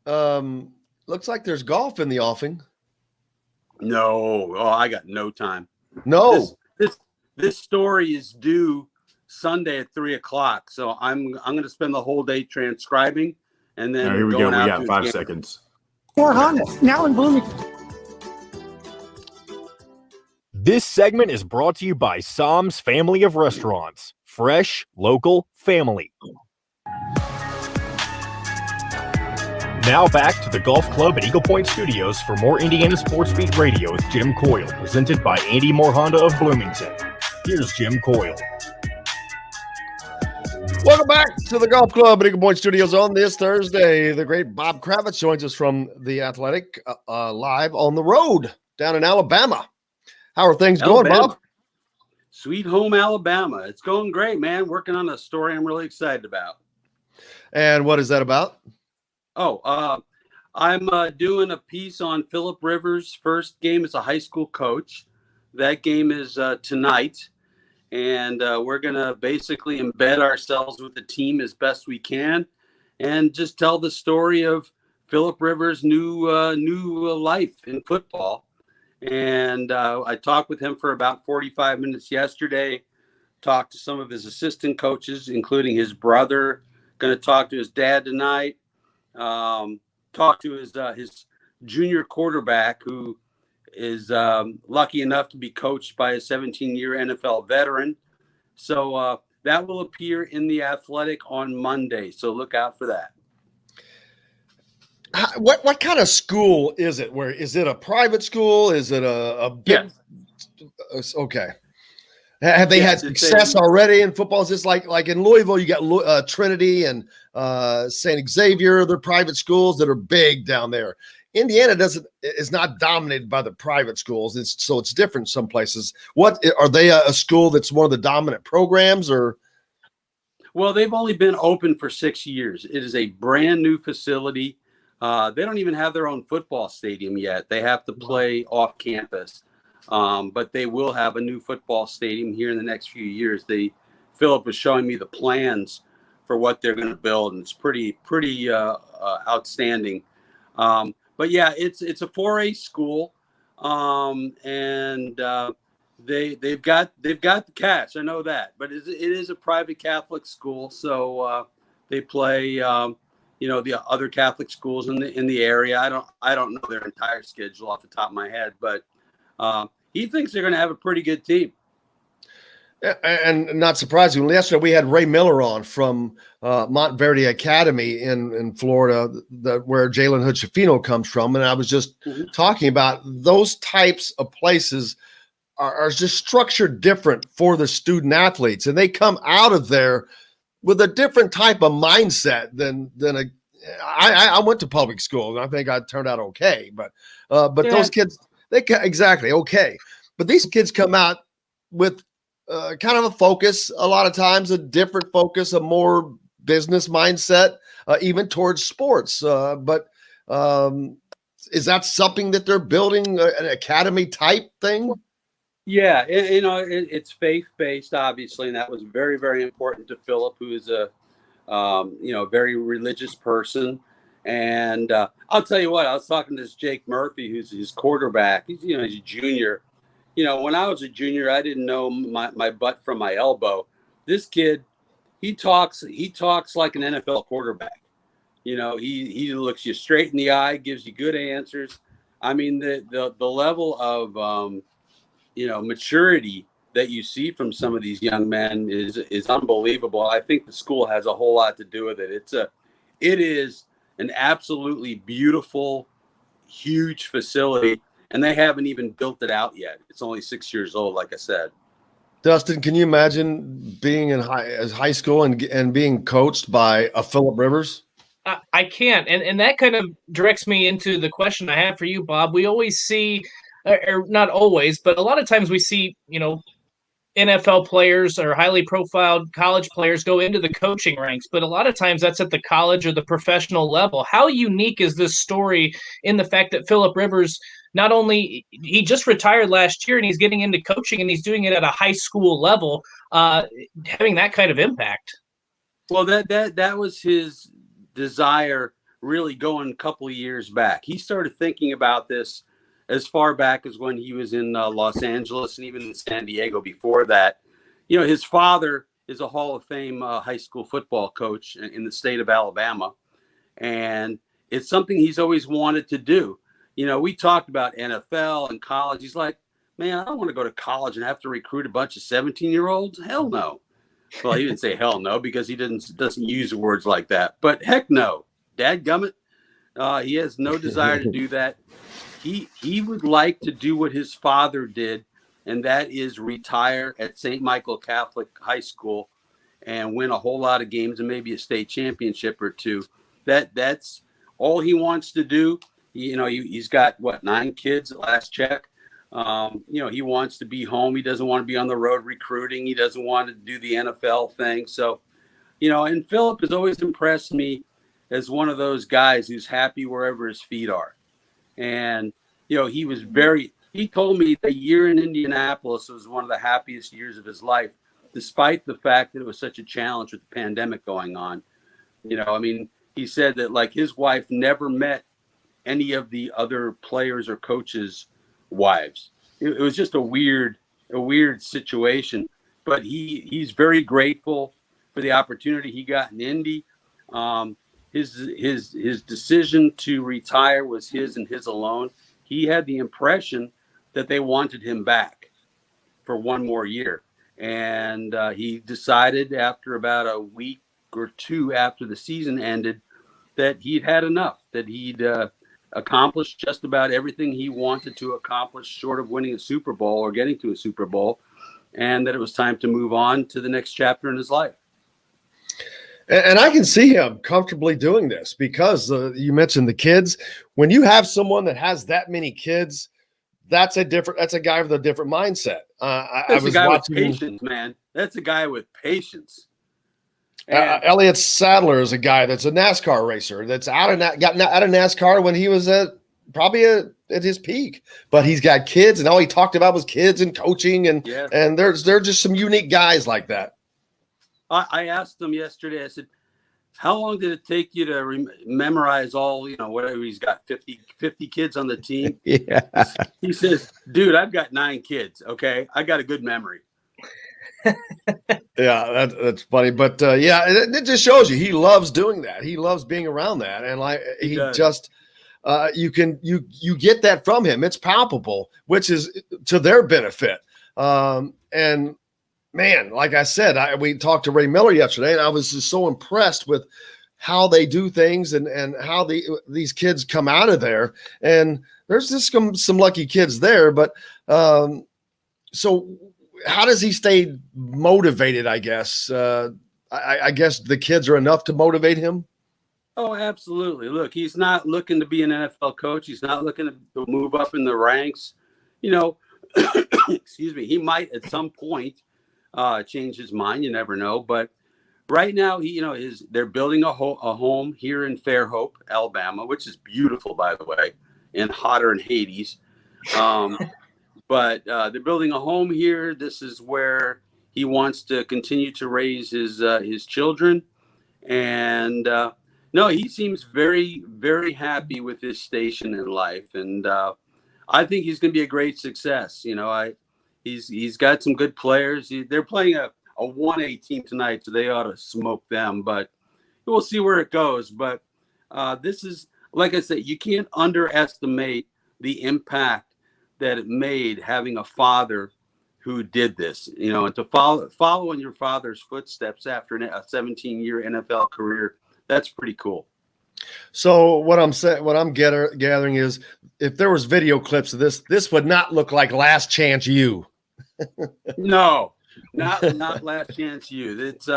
Looks like there's golf in the offing. No. Oh, I got no time. No. This story is due Sunday at 3:00. So I'm going to spend the whole day transcribing and then here we go. We got 5 seconds. More Honda, now in Bloomington. This segment is brought to you by Sam's Family of Restaurants. Fresh, local, family. Now back to the Golf Club at Eagle Point Studios for more Indiana Sports Beat Radio with Jim Coyle, presented by Andy Moore Honda of Bloomington. Here's Jim Coyle. Welcome back to the Golf Club at Eagle Point Studios on this Thursday. The great Bob Kravitz joins us from the Athletic live on the road down in Alabama. How are things going, Bob? Sweet home Alabama. It's going great, man. Working on a story I'm really excited about. And what is that about? I'm doing a piece on Philip Rivers' first game as a high school coach. That game is tonight, and we're going to basically embed ourselves with the team as best we can and just tell the story of Philip Rivers' new life in football. And I talked with him for about 45 minutes yesterday, talked to some of his assistant coaches, including his brother, going to talk to his dad tonight. Talked to his junior quarterback, who is lucky enough to be coached by a 17-year NFL veteran. So that will appear in the Athletic on Monday. So look out for that. What kind of school is it? Where is it? A private school? Is it a big? Yes. Okay. Have they had Yes, it's success already in football? Is this like in Louisville, you got Trinity and St. Xavier, they're private schools that are big down there. Indiana is not dominated by the private schools. So it's different some places. What are they a school that's one of the dominant programs or? Well, they've only been open for 6 years. It is a brand new facility. They don't even have their own football stadium yet. They have to play off campus. But they will have a new football stadium here in the next few years. Philip was showing me the plans for what they're going to build, and it's pretty outstanding. But yeah, it's a 4A school, and they've got the cash. I know that, but it is a private Catholic school, so they play the other Catholic schools in the area. I don't know their entire schedule off the top of my head, but he thinks they're going to have a pretty good team. And not surprisingly, yesterday we had Ray Miller on from Montverde Academy in Florida, where Jalen Hood-Schifino comes from. And I was just talking about those types of places are just structured different for the student athletes. And they come out of there with a different type of mindset than I went to public school, and I think I turned out okay. But those kids, exactly okay. But these kids come out with kind of a focus, a lot of times a different focus, a more business mindset, even towards sports. But is that something that they're building, an academy type thing? Yeah, it's faith-based, obviously, and that was very, very important to Philip, who is a very religious person. And I'll tell you what, I was talking to this Jake Murphy, who's his quarterback. He's a junior. When I was a junior, I didn't know my butt from my elbow. This kid, he talks like an NFL quarterback. He looks you straight in the eye, gives you good answers. I mean, the level of maturity that you see from some of these young men is unbelievable. I think the school has a whole lot to do with it. It is an absolutely beautiful, huge facility. And they haven't even built it out yet. It's only 6 years old, like I said. Dustin, can you imagine being in high school and being coached by a Philip Rivers? I can't. And that kind of directs me into the question I have for you, Bob. We always see, or not always, but a lot of times we see, NFL players or highly profiled college players go into the coaching ranks, but a lot of times that's at the college or the professional level. How unique is this story in the fact that Philip Rivers, not only he just retired last year and he's getting into coaching and he's doing it at a high school level, having that kind of impact? Well, that was his desire really going a couple of years back. He started thinking about this as far back as when he was in Los Angeles and even in San Diego before that. His father is a Hall of Fame high school football coach in the state of Alabama. And it's something he's always wanted to do. We talked about NFL and college. He's like, man, I don't want to go to college and have to recruit a bunch of 17-year-olds. Hell no. Well, he didn't say hell no because he doesn't use words like that. But heck no. Dadgummit. He has no desire to do that. He would like to do what his father did, and that is retire at St. Michael Catholic High School and win a whole lot of games and maybe a state championship or two. That's all he wants to do. He's got 9 kids at last check. He wants to be home. He doesn't want to be on the road recruiting. He doesn't want to do the NFL thing. So, and Philip has always impressed me as one of those guys who's happy wherever his feet are. And, he told me the year in Indianapolis was one of the happiest years of his life, despite the fact that it was such a challenge with the pandemic going on. He said that his wife never met any of the other players or coaches' wives. It was just a weird situation, but he's very grateful for the opportunity he got in Indy. His decision to retire was his and his alone. He had the impression that they wanted him back for one more year. And he decided after about a week or two after the season ended that he'd had enough, that he'd accomplished just about everything he wanted to accomplish short of winning a Super Bowl or getting to a Super Bowl. and that it was time to move on to the next chapter in his life. And I can see him comfortably doing this because you mentioned the kids. When you have someone that has that many kids, that's a guy with a different mindset. I was watching with patience, man. That's a guy with patience. Elliott Sadler is a guy that's a NASCAR racer that's got out of NASCAR when he was at his peak, but he's got kids, and all he talked about was kids and coaching, and there's just some unique guys like that. I asked him yesterday, I said, how long did it take you to memorize all, whatever he's got, 50 kids on the team? Yeah. He says, dude, I've got 9 kids. Okay. I got a good memory. Yeah, that's funny. But it just shows you he loves doing that. He loves being around that. And you get that from him. It's palpable, which is to their benefit. And man, like I said, we talked to Ray Miller yesterday, and I was just so impressed with how they do things and how these kids come out of there. And there's just some lucky kids there. But so how does he stay motivated, I guess? I guess the kids are enough to motivate him? Oh, absolutely. Look, he's not looking to be an NFL coach. He's not looking to move up in the ranks. Excuse me, he might at some point change his mind. You never know. But right now, they're building a home here in Fairhope, Alabama, which is beautiful, by the way, and hotter in Hades. But they're building a home here. This is where he wants to continue to raise his children. And no, he seems very, very happy with his station in life. And I think he's going to be a great success. He's got some good players. They're playing a 1A team tonight, so they ought to smoke them. But we'll see where it goes. But this is, like I said, you can't underestimate the impact that it made having a father who did this. And to follow in your father's footsteps after a 17-year NFL career, that's pretty cool. So what I'm gathering is, if there was video clips of this would not look like Last Chance U. No, not Last Chance U. It's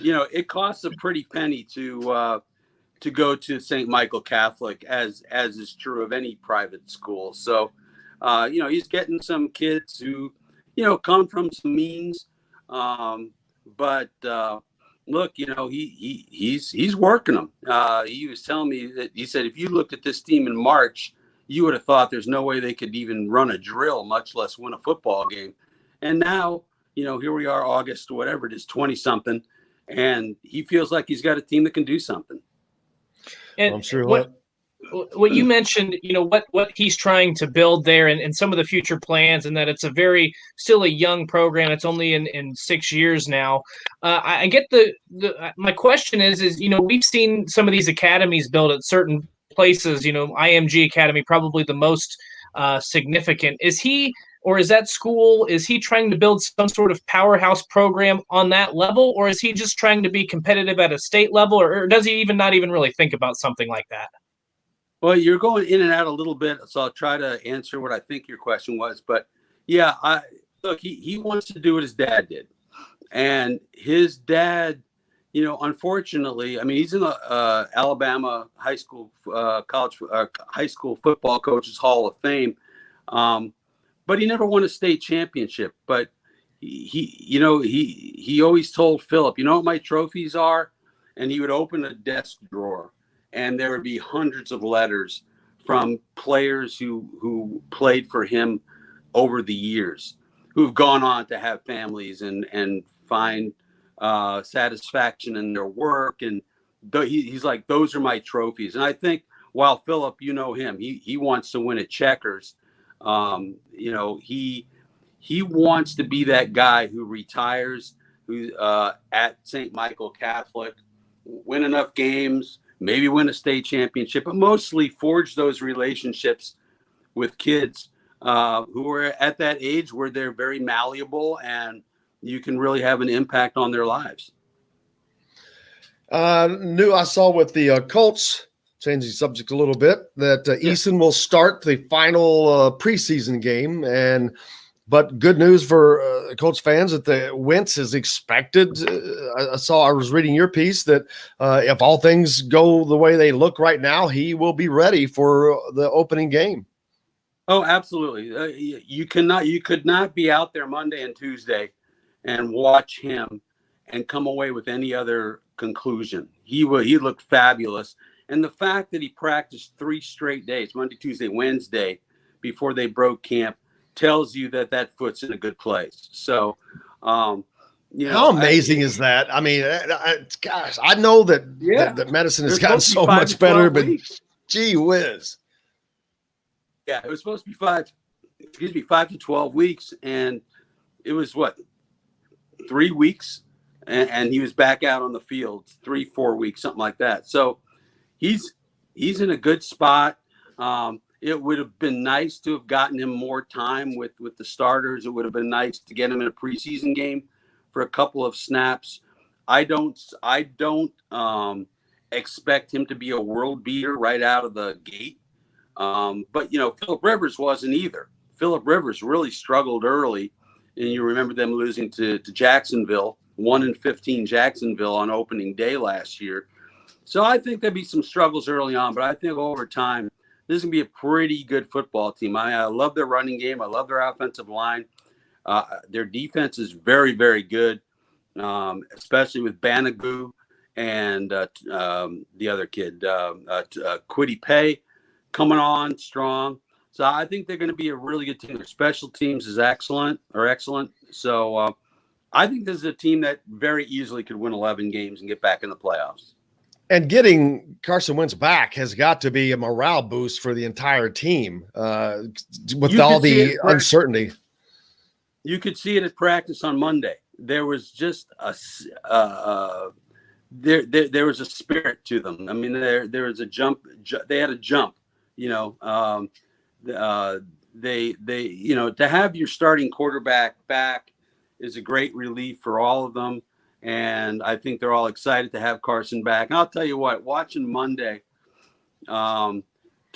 it costs a pretty penny to go to St. Michael Catholic, as is true of any private school. So he's getting some kids who come from some means, but look, he's working them. He was telling me that he said, if you looked at this team in March, you would have thought there's no way they could even run a drill, much less win a football game. And now, here we are, August, whatever it is, 20-something, and he feels like he's got a team that can do something. And I'm sure what you mentioned, what he's trying to build there, and some of the future plans, and that it's still a young program. It's only in 6 years now. I get my question is we've seen some of these academies built at certain places. IMG Academy, probably the most significant. Is he trying to build some sort of powerhouse program on that level, or is he just trying to be competitive at a state level, or does he not even really think about something like that? Well, you're going in and out a little bit, so I'll try to answer what I think your question was. But yeah, he wants to do what his dad did, and his dad, unfortunately, I mean, he's in the Alabama high school football coaches Hall of Fame, but he never won a state championship. But he always told Philip, what my trophies are, and he would open a desk drawer, and there would be hundreds of letters from players who played for him over the years, who've gone on to have families and find satisfaction in their work. And he's like, those are my trophies. And I think, while Philip, him, he wants to win at checkers. He wants to be that guy who retires, who at St. Michael Catholic, win enough games, maybe win a state championship, but mostly forge those relationships with kids who are at that age where they're very malleable and you can really have an impact on their lives. I saw with the Colts, changing subject a little bit, that Eason will start the final preseason game. And But good news for Colts fans that the Wentz is expected. I was reading your piece that if all things go the way they look right now, he will be ready for the opening game. Oh, absolutely. You could not be out there Monday and Tuesday and watch him and come away with any other conclusion. He looked fabulous. And the fact that he practiced 3 straight days, Monday, Tuesday, Wednesday, before they broke camp, tells you that foot's in a good place. So, how amazing is that? I mean, gosh, I know that medicine has gotten so much better, but gee whiz. Yeah, it was supposed to be 5 to 12 weeks, and it was 3 weeks, and he was back out on the field 3-4 weeks, something like that. So he's in a good spot. It would have been nice to have gotten him more time with the starters. It would have been nice to get him in a preseason game for a couple of snaps. I don't expect him to be a world beater right out of the gate. But Phillip Rivers wasn't either. Phillip Rivers really struggled early, and you remember them losing to Jacksonville, 1-15 Jacksonville on opening day last year. So I think there'd be some struggles early on, but I think over time, this is going to be a pretty good football team. I love their running game. I love their offensive line. Their defense is very, very good, especially with Banagoo and the other kid, Kwity Paye, coming on strong. So I think they're going to be a really good team. Their special teams is excellent. So I think this is a team that very easily could win 11 games and get back in the playoffs. And getting Carson Wentz back has got to be a morale boost for the entire team with all the uncertainty. You could see it at practice on Monday. There was just there was a spirit to them. I mean, there was a jump. They had a jump. To have your starting quarterback back is a great relief for all of them. And I think they're all excited to have Carson back. And I'll tell you what, watching Monday, to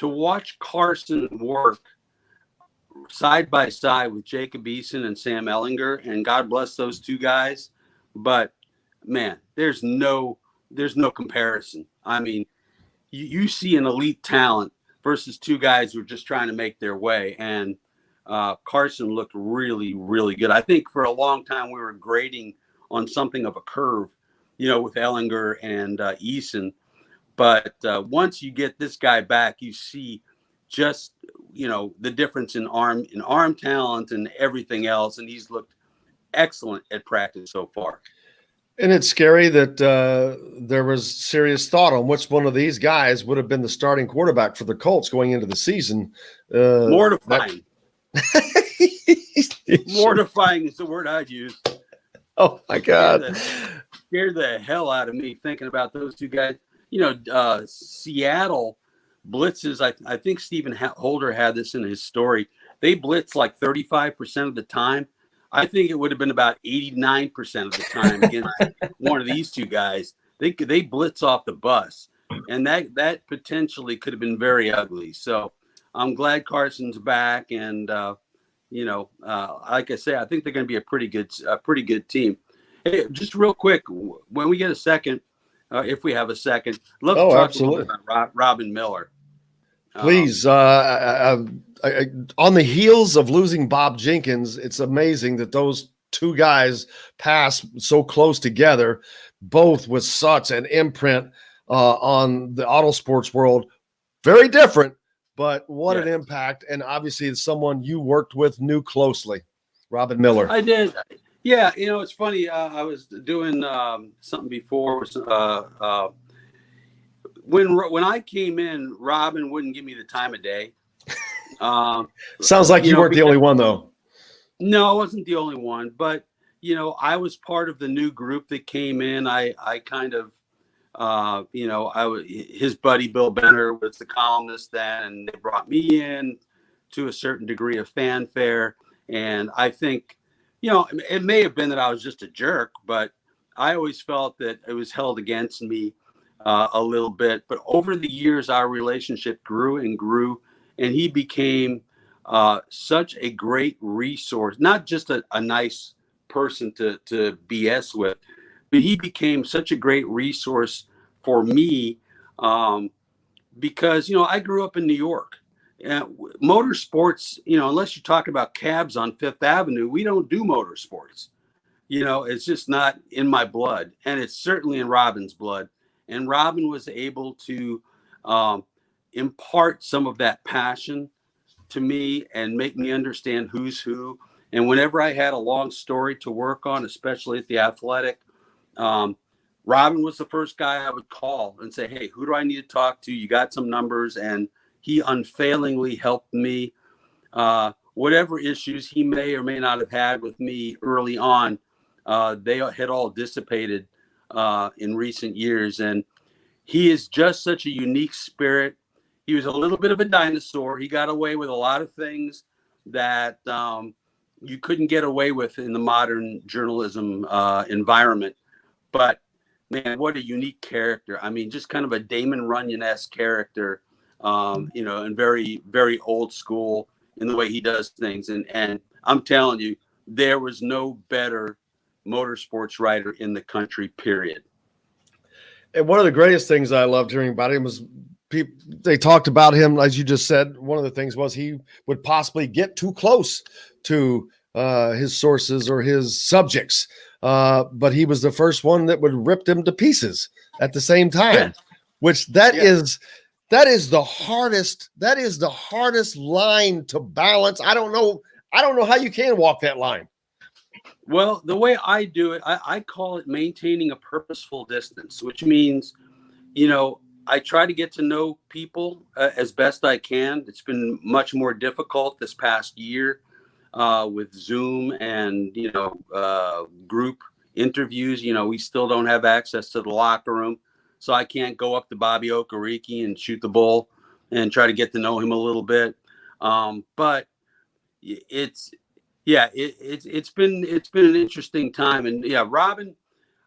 watch Carson work side by side with Jacob Eason and Sam Ehlinger, and God bless those two guys. But man, there's no comparison. I mean, you see an elite talent versus two guys who are just trying to make their way. And Carson looked really, really good. I think for a long time we were grading on something of a curve, with Ehlinger and Eason. But once you get this guy back, you see just, the difference in arm talent and everything else. And he's looked excellent at practice so far. And it's scary that there was serious thought on which one of these guys would have been the starting quarterback for the Colts going into the season. Mortifying. Mortifying is the word I'd use. Oh my God! Scared the hell out of me thinking about those two guys. Seattle blitzes. I think Stephen Holder had this in his story. They blitz like 35% of the time. I think it would have been about 89% of the time against one of these two guys. They blitz off the bus, and that potentially could have been very ugly. So I'm glad Carson's back, and like I say, I think they're going to be a pretty good team. Hey, just real quick, when we get a second, if we have a second, let's talk absolutely. A little bit about Robin Miller. Please, on the heels of losing Bob Jenkins, it's amazing that those two guys pass so close together, both with such an imprint on the auto sports world. Very different. But what an impact, and obviously it's someone you worked with, knew closely, Robin Miller. I did. Yeah, it's funny. I was doing something before. When I came in, Robin wouldn't give me the time of day. Sounds like you weren't the only one, though. No, I wasn't the only one. But, I was part of the new group that came in. I kind of, his buddy Bill Benner was the columnist then, and they brought me in to a certain degree of fanfare. And I think, it may have been that I was just a jerk, but I always felt that it was held against me a little bit. But over the years, our relationship grew and grew, and he became such a great resource, not just a nice person to BS with, but he became such a great resource for me because, I grew up in New York. Motorsports, unless you talk about cabs on Fifth Avenue, we don't do motorsports. It's just not in my blood, and it's certainly in Robin's blood. And Robin was able to impart some of that passion to me and make me understand who's who. And whenever I had a long story to work on, especially at the Athletic, Robin was the first guy I would call and say, hey, who do I need to talk to? You got some numbers. And he unfailingly helped me. Whatever issues he may or may not have had with me early on, they had all dissipated in recent years. And he is just such a unique spirit. He was a little bit of a dinosaur. He got away with a lot of things that you couldn't get away with in the modern journalism environment. But man, what a unique character. I mean, just kind of a Damon Runyon-esque character, and very, very old school in the way he does things. And I'm telling you, there was no better motorsports writer in the country, period. And one of the greatest things I loved hearing about him was they talked about him, as you just said. One of the things was he would possibly get too close to his sources or his subjects. But he was the first one that would rip them to pieces at the same time, which is the hardest line to balance. I don't know how you can walk that line. Well, the way I do it, I call it maintaining a purposeful distance, which means, I try to get to know people as best I can. It's been much more difficult this past year with Zoom and, group interviews. We still don't have access to the locker room. So I can't go up to Bobby Okereke and shoot the bull and try to get to know him a little bit. But it's been an interesting time. And yeah, Robin,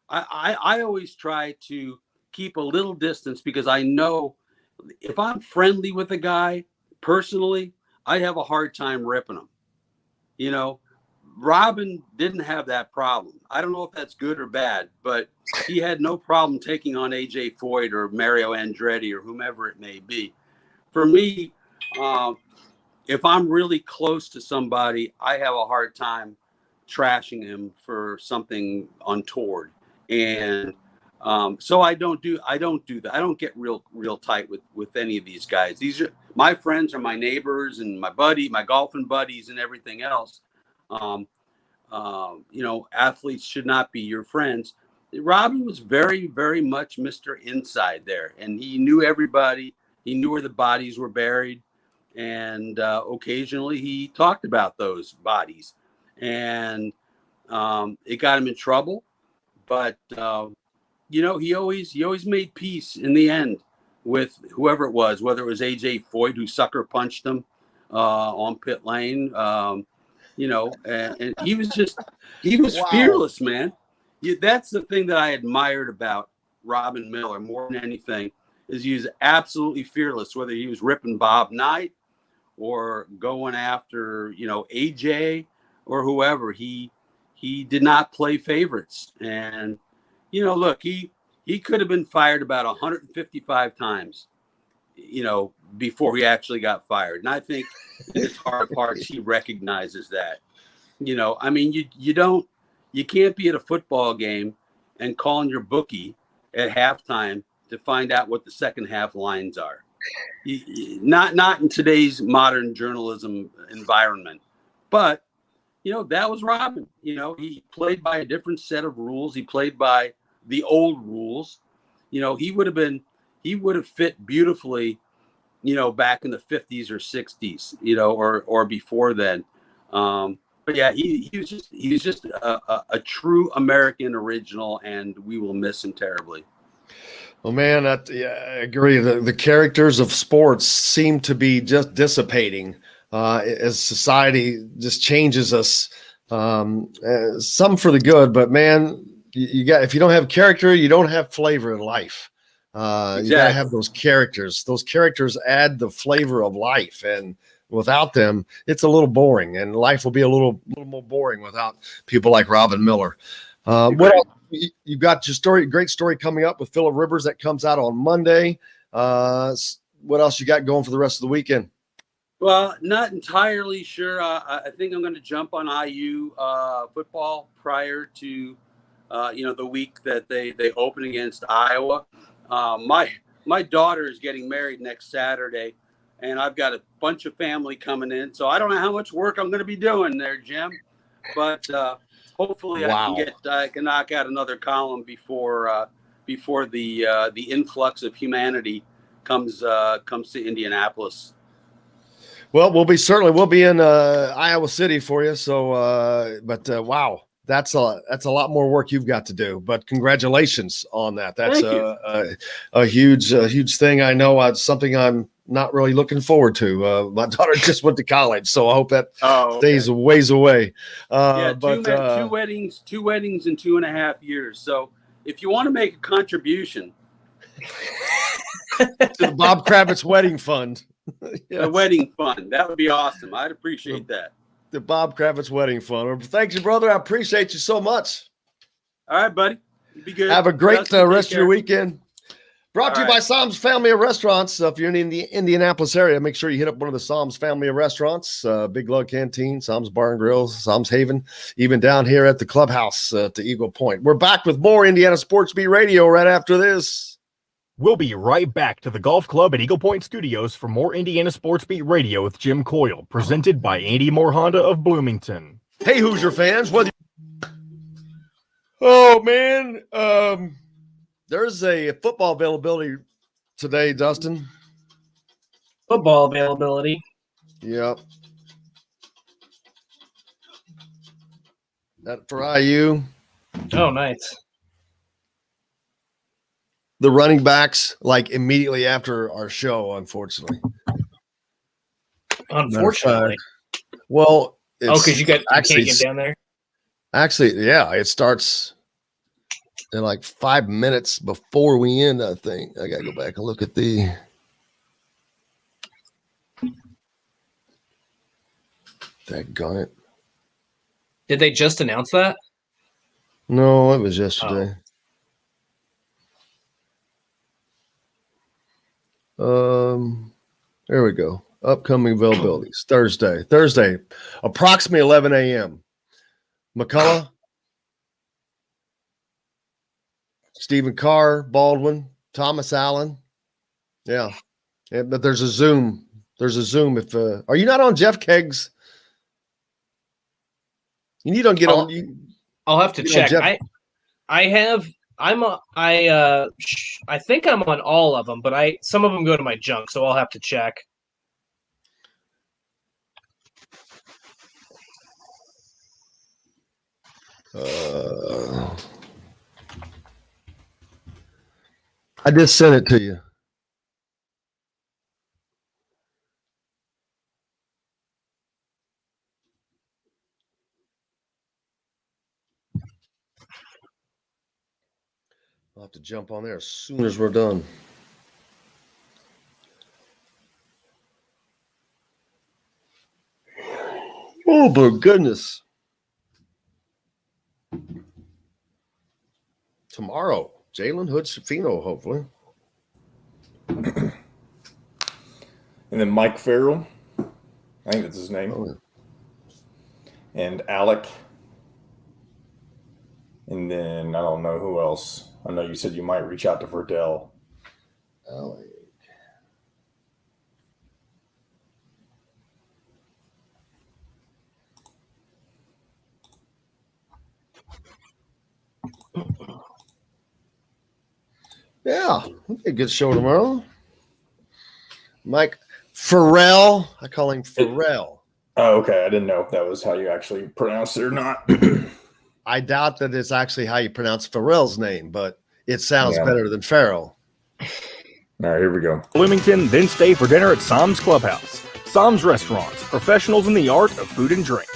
I always try to keep a little distance because I know if I'm friendly with a guy personally, I'd have a hard time ripping him. Robin didn't have that problem. I don't know if that's good or bad, but he had no problem taking on AJ Foyt or Mario Andretti or whomever it may be. For me, if I'm really close to somebody, I have a hard time trashing him for something untoward. And so I don't do that. I don't get real tight with any of these guys. These are my friends, are my neighbors and my golfing buddies and everything else. Athletes should not be your friends. Robin was very, very much Mr. Inside there, and he knew everybody. He knew where the bodies were buried, and occasionally he talked about those bodies, and it got him in trouble. But he always made peace in the end with whoever it was, whether it was AJ Foyt who sucker punched him on pit lane. And he was fearless, man. That's the thing that I admired about Robin Miller more than anything, is he was absolutely fearless, whether he was ripping Bob Knight or going after, AJ or whoever. He did not play favorites. And, look, he could have been fired about 155 times, before he actually got fired. And I think in his heart of hearts, he recognizes that. You can't be at a football game and calling your bookie at halftime to find out what the second half lines are. Not in today's modern journalism environment. But, that was Robin. He played by a different set of rules. He played by the old rules. He would have fit beautifully, back in the 50s or 60s, or before then. But yeah, he was just a true American original, and we will miss him terribly. Well, man, I agree. The characters of sports seem to be just dissipating as society just changes us. Some for the good, but man, if you don't have character, you don't have flavor in life. Exactly. You gotta have those characters. Those characters add the flavor of life, and without them, it's a little boring, and life will be a little more boring without people like Robin Miller. What else? You've got your story, great story coming up with Phillip Rivers that comes out on Monday. What else you got going for the rest of the weekend? Well, not entirely sure. I think I'm going to jump on IU football prior to, the week that they open against Iowa. My daughter is getting married next Saturday, and I've got a bunch of family coming in. So I don't know how much work I'm going to be doing there, Jim. But hopefully I can knock out another column before the influx of humanity comes to Indianapolis. Well, we'll be in Iowa City for you. So, wow, that's a lot more work you've got to do. But congratulations on that. That's a huge thing. I know it's something I'm not really looking forward to. My daughter just went to college, so I hope that stays a ways away. Two weddings in 2.5 years. So, if you want to make a contribution to the Bob Kravitz Wedding Fund. Yes. The wedding fund. That would be awesome. I'd appreciate that. The Bob Kravitz Wedding Fund. Thank you, brother. I appreciate you so much. All right, buddy. Be good. Have a great rest of your weekend. Brought to you by Psalms Family of Restaurants. If you're in the Indianapolis area, make sure you hit up one of the Psalms Family of Restaurants, Big Lug Canteen, Psalms Bar and Grill, Psalms Haven, even down here at the clubhouse to Eagle Point. We're back with more Indiana Sports Beat Radio right after this. We'll be right back to the Golf Club at Eagle Point Studios for more Indiana Sports Beat Radio with Jim Coyle, presented by Andy Moore Honda of Bloomington. Hey, Hoosier fans. Oh, man. There's a football availability today, Dustin. Football availability? Yep. That for IU. Oh, nice. The running backs, like immediately after our show, unfortunately. Unfortunately. Well, because you can't get down there? Actually, yeah, it starts in like 5 minutes before we end, I think. I got to go back and look at the. Daggone it. Did they just announce that? No, it was yesterday. There we go. Upcoming availabilities. Thursday, approximately 11 a.m. McCullough, Stephen Carr, Baldwin, Thomas Allen. Yeah, but there's a Zoom. If are you not on Jeff Kegg's? You need to get on. I'll have to check. I think I'm on all of them, but some of them go to my junk, so I'll have to check. I just sent it to you. I'll have to jump on there as soon as we're done. Oh, my goodness. Tomorrow, Jalen Hood-Schifino, hopefully. And then Mike Farrell. I think that's his name. Oh, yeah. And Alec. And then I don't know who else. I know you said you might reach out to Verdell. Alec. Yeah, it'll be a good show tomorrow. Mike Farrell. I call him Farrell. Oh, okay. I didn't know if that was how you actually pronounced it or not. I doubt that it's actually how you pronounce Farrell's name, but it sounds better than Farrell. All right, here we go. Bloomington, then stay for dinner at Psalms Clubhouse. Psalms Restaurants, professionals in the art of food and drink.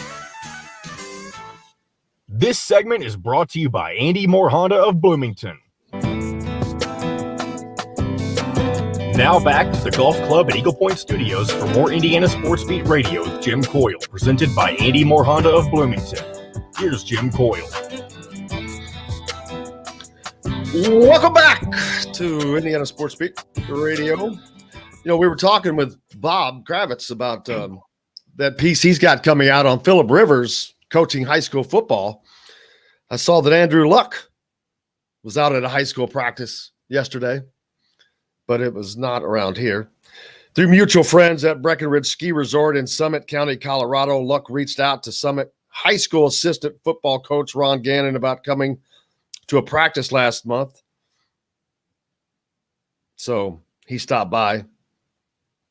This segment is brought to you by Andy Moore Honda of Bloomington. Now back to the Golf Club at Eagle Point Studios for more Indiana Sports Beat Radio with Jim Coyle, presented by Andy Moore Honda of Bloomington. Here's Jim Coyle. Welcome back to Indiana Sports Beat Radio. We were talking with Bob Kravitz about that piece he's got coming out on Phillip Rivers coaching high school football. I saw that Andrew Luck was out at a high school practice yesterday, but it was not around here. Through mutual friends at Breckenridge Ski Resort in Summit County, Colorado, Luck reached out to Summit high school assistant football coach Ron Gannon about coming to a practice last month. So he stopped by.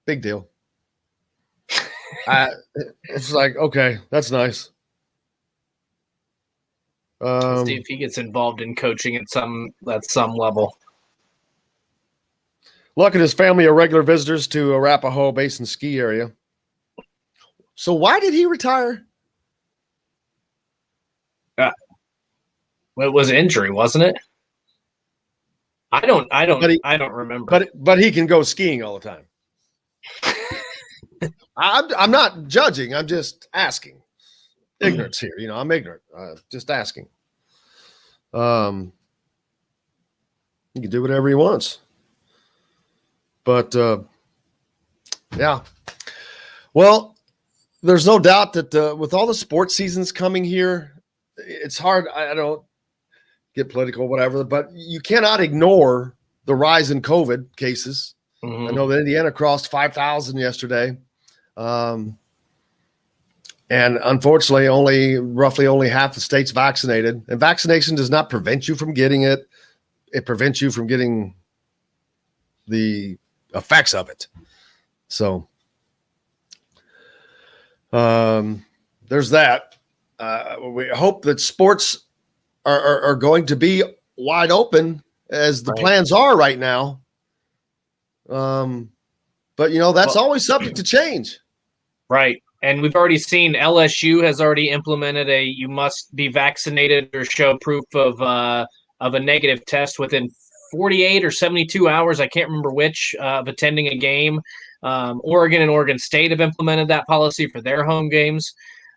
Big deal. It's like, okay, that's nice. See if he gets involved in coaching at some level. Luck and his family are regular visitors to Arapahoe Basin ski area. So why did he retire? Well, it was injury, wasn't it? I don't remember. But he can go skiing all the time. I'm not judging. I'm just asking. Ignorance here, I'm ignorant. Just asking. He can do whatever he wants. But yeah. Well, there's no doubt that with all the sports seasons coming here, it's hard. I don't get political, whatever, but you cannot ignore the rise in COVID cases. I know that Indiana crossed 5,000 yesterday. And unfortunately, roughly only half the state's vaccinated. And vaccination does not prevent you from getting it. It prevents you from getting the effects of it. So there's that. We hope that sports are going to be wide open as the plans are right now. But, that's always subject to change. Right. And we've already seen LSU has already implemented you must be vaccinated or show proof of a negative test within 48 or 72 hours. I can't remember which of attending a game. Oregon and Oregon State have implemented that policy for their home games.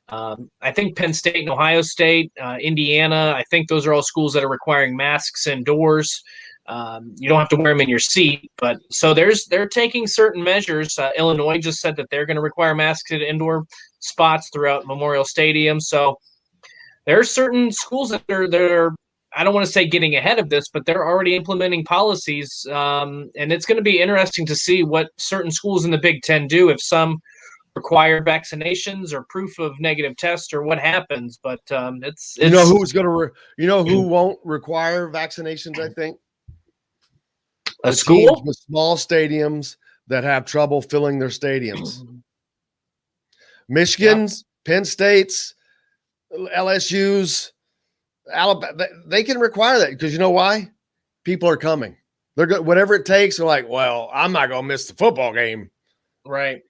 I think Penn State and Ohio State, Indiana, I think those are all schools that are requiring masks indoors. You don't have to wear them in your seat, but so they're taking certain measures. Illinois just said that they're going to require masks at indoor spots throughout Memorial Stadium. So there are certain schools that are I don't want to say getting ahead of this, but they're already implementing policies. And it's going to be interesting to see what certain schools in the Big Ten do, if some require vaccinations or proof of negative test or what happens. But it's who's going to who won't require vaccinations, I think. A school with small stadiums that have trouble filling their stadiums. Michigan's, Penn State's, LSU's, Alabama, they can require that because you know why? People are coming. They're good. Whatever it takes. They're like, well, I'm not going to miss the football game. Right.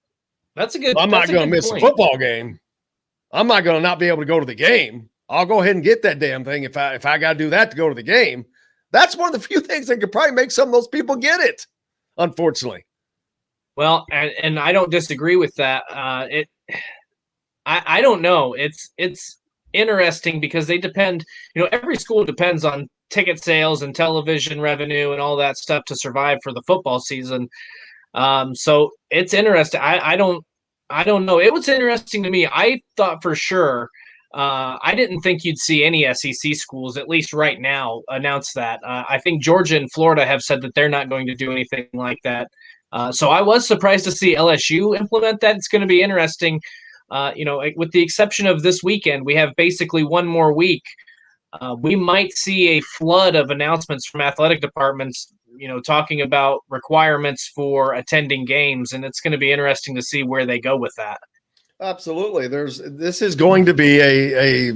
That's a good. I'm not going to miss the football game. I'm not going to not be able to go to the game. I'll go ahead and get that damn thing if I got to do that to go to the game. That's one of the few things that could probably make some of those people get it, unfortunately. Well, and I don't disagree with that. I don't know. It's interesting because they depend, every school depends on ticket sales and television revenue and all that stuff to survive for the football season. So it's interesting. I don't know. It was interesting to me. I thought for sure. I didn't think you'd see any SEC schools, at least right now, announce that. I think Georgia and Florida have said that they're not going to do anything like that. So I was surprised to see LSU implement that. It's going to be interesting. With the exception of this weekend, we have basically one more week. We might see a flood of announcements from athletic departments, talking about requirements for attending games, and it's going to be interesting to see where they go with that. Absolutely. This is going to be a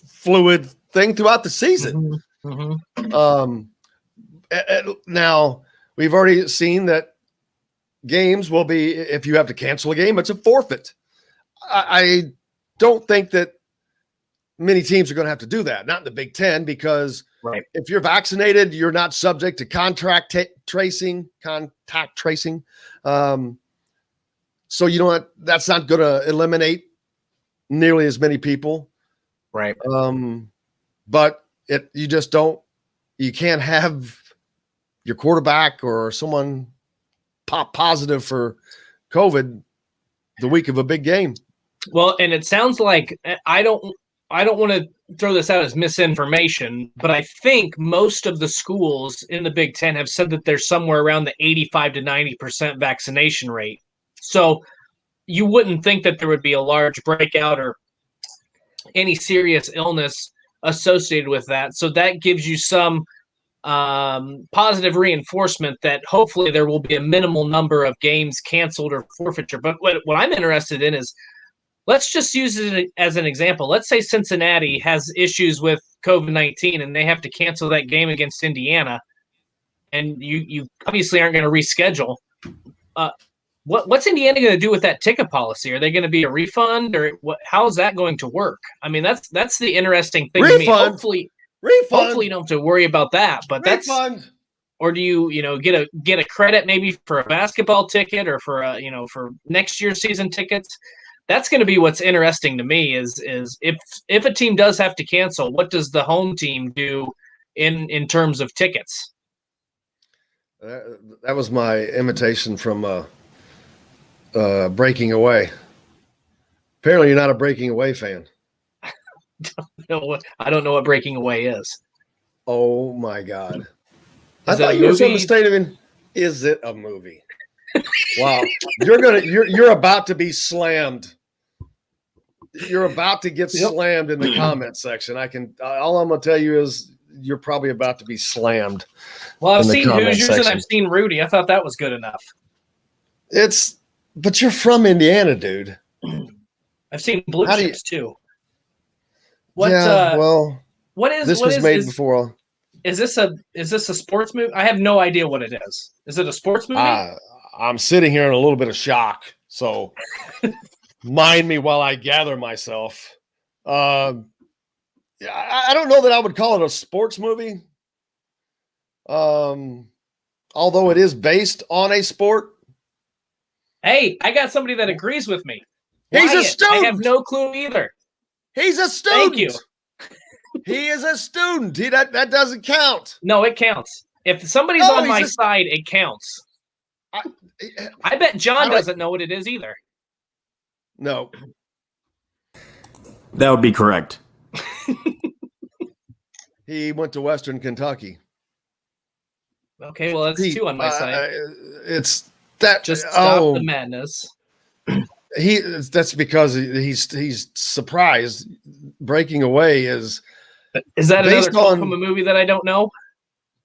fluid thing throughout the season. Now, we've already seen that games will be, if you have to cancel a game, it's a forfeit. I don't think that many teams are going to have to do that, not in the Big Ten, because Right. If you're vaccinated, you're not subject to contact tracing. So you know what? That's not going to eliminate nearly as many people. Right. But you just don't. You can't have your quarterback or someone pop positive for COVID the week of a big game. Well, and it sounds like I don't want to throw this out as misinformation, but I think most of the schools in the Big Ten have said that they're somewhere around the 85 to 90% vaccination rate. So you wouldn't think that there would be a large breakout or any serious illness associated with that. So that gives you some positive reinforcement that hopefully there will be a minimal number of games canceled or forfeiture. But what I'm interested in is, let's just use it as an example. Let's say Cincinnati has issues with COVID-19 and they have to cancel that game against Indiana, and you obviously aren't going to reschedule. What's Indiana going to do with that ticket policy? Are they going to be a refund, or how is that going to work? I mean, that's the interesting thing to me. Hopefully you don't have to worry about that. But refund. Or do you get a credit maybe for a basketball ticket or for for next year's season tickets? That's going to be what's interesting to me is if a team does have to cancel, what does the home team do in terms of tickets? That was my imitation from Breaking Away. Apparently, you're not a Breaking Away fan. I don't know what Breaking Away is. Oh my God! I thought you were from the state of. Is it a movie? Wow, you're about to be slammed. You're about to get slammed in the comment section. All I'm gonna tell you is you're probably about to be slammed. Well, I've seen Hoosiers and I've seen Rudy. I thought that was good enough. But you're from Indiana, dude. I've seen Blue Chips too. What is this was made before? Is this a sports movie? I have no idea what it is. Is it a sports movie? I'm sitting here in a little bit of shock, so mind me while I gather myself. I don't know that I would call it a sports movie, although it is based on a sport. Hey, I got somebody that agrees with me. He's a student. I have no clue either. He's a student. Thank you. He is a student. That doesn't count. No, it counts. If somebody's on my side, it counts. I bet John doesn't know what it is either. No. That would be correct. He went to Western Kentucky. Okay, well, that's two on my side. It's that. Just stop the madness. That's because he's surprised. Breaking Away is that another quote from a movie that I don't know?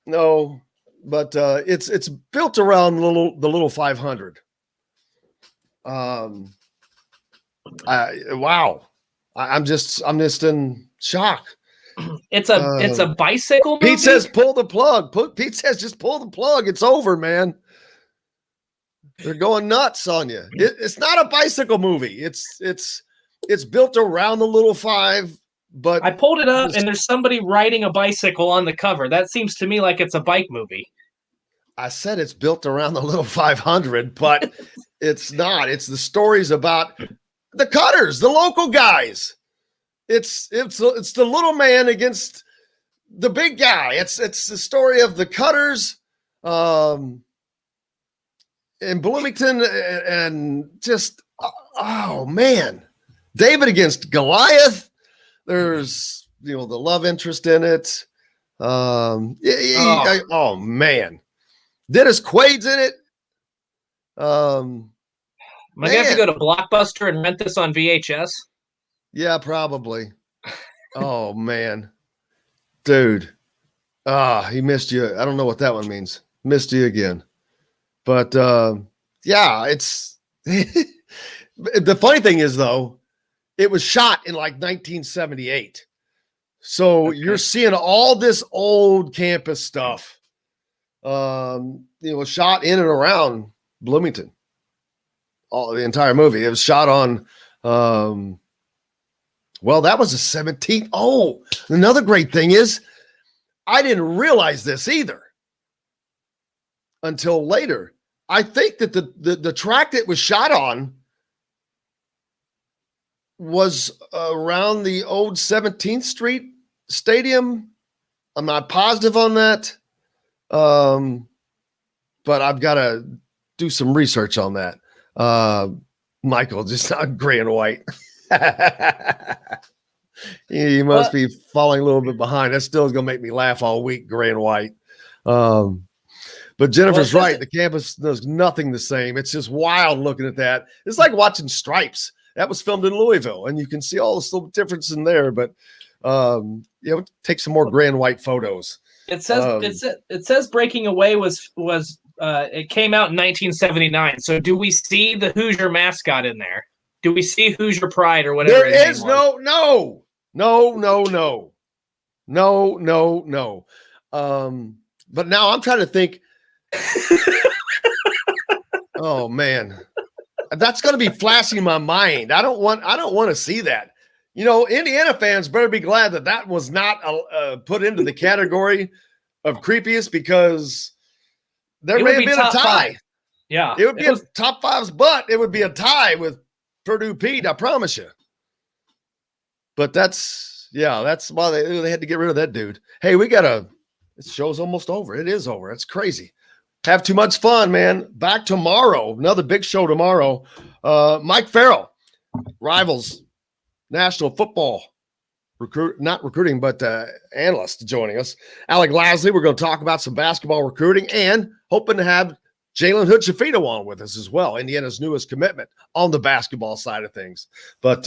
No, but it's built around the little 500. Wow, I'm just in shock. It's a bicycle movie. Pete says pull the plug. Pete says just pull the plug. It's over, man. They're going nuts on you. It's not a bicycle movie. It's built around the little 5. But I pulled it up, and there's somebody riding a bicycle on the cover. That seems to me like it's a bike movie. I said it's built around the little 500, but it's not. It's the stories about the Cutters, the local guys. It's the little man against the big guy. It's the story of the Cutters in Bloomington, and just oh man, David against Goliath. There's the love interest in it. Oh man, Dennis Quaid's in it. Am I gonna have to go to Blockbuster and rent this on VHS? Yeah, probably. Oh man, dude. He missed you. I don't know what that one means. Missed you again. But yeah, it's the funny thing is though, it was shot in like 1978. So you're seeing all this old campus stuff. Shot in and around Bloomington. The entire movie. It was shot on that was the 17th. Oh, another great thing is I didn't realize this either until later. I think that the track that was shot on was around the old 17th Street Stadium. I'm not positive on that. But I've got to do some research on that. Michael, just not gray and white. You must be falling a little bit behind. That still is going to make me laugh all week, gray and white. But Jennifer's right. The campus does nothing the same. It's just wild looking at that. It's like watching Stripes. That was filmed in Louisville, and you can see all the little difference in there. But take some more gray and white photos. It says Breaking Away was it came out in 1979. So do we see the Hoosier mascot in there? Do we see Hoosier Pride or whatever? There is no. But now I'm trying to think. Oh man, that's going to be flashing in my mind. I don't want to see that. Indiana fans better be glad that was not put into the category of creepiest, because there may have been a tie. 5. Yeah, it would be a top 5's, but it would be a tie with Purdue Pete. I promise you. But that's why they had to get rid of that dude. Hey, this show's almost over. It is over. It's crazy. Have too much fun, man. Back tomorrow. Another big show tomorrow. Mike Farrell, Rivals National Football analyst joining us. Alec Lasley, we're going to talk about some basketball recruiting and hoping to have Jalen Hood-Shafito on with us as well, Indiana's newest commitment on the basketball side of things. But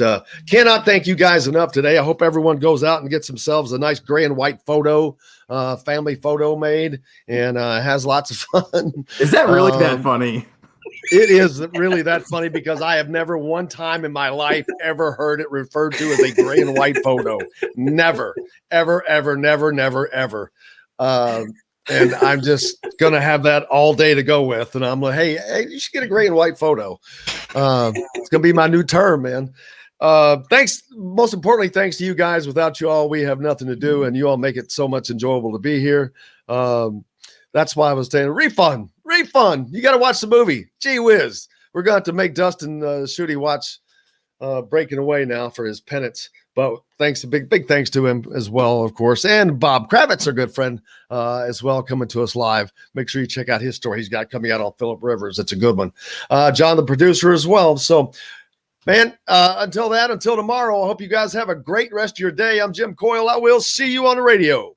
cannot thank you guys enough today. I hope everyone goes out and gets themselves a nice gray and white photo, family photo made, and has lots of fun. Is that really that funny? It is really that funny, because I have never one time in my life ever heard it referred to as a gray and white photo. Never, ever, ever, never, never, ever. And I'm just going to have that all day to go with. And I'm like, hey, you should get a gray and white photo. It's going to be my new term, man. Thanks. Most importantly, thanks to you guys. Without you all, we have nothing to do, and you all make it so much enjoyable to be here. That's why I was saying refund. You got to watch the movie. Gee whiz. We're going to have to make Dustin Schutte watch Breaking Away now for his penance. But big thanks to him as well, of course. And Bob Kravitz, our good friend, as well, coming to us live. Make sure you check out his story he's got coming out on Phillip Rivers. It's a good one. John, the producer, as well. So, man, until tomorrow, I hope you guys have a great rest of your day. I'm Jim Coyle. I will see you on the radio.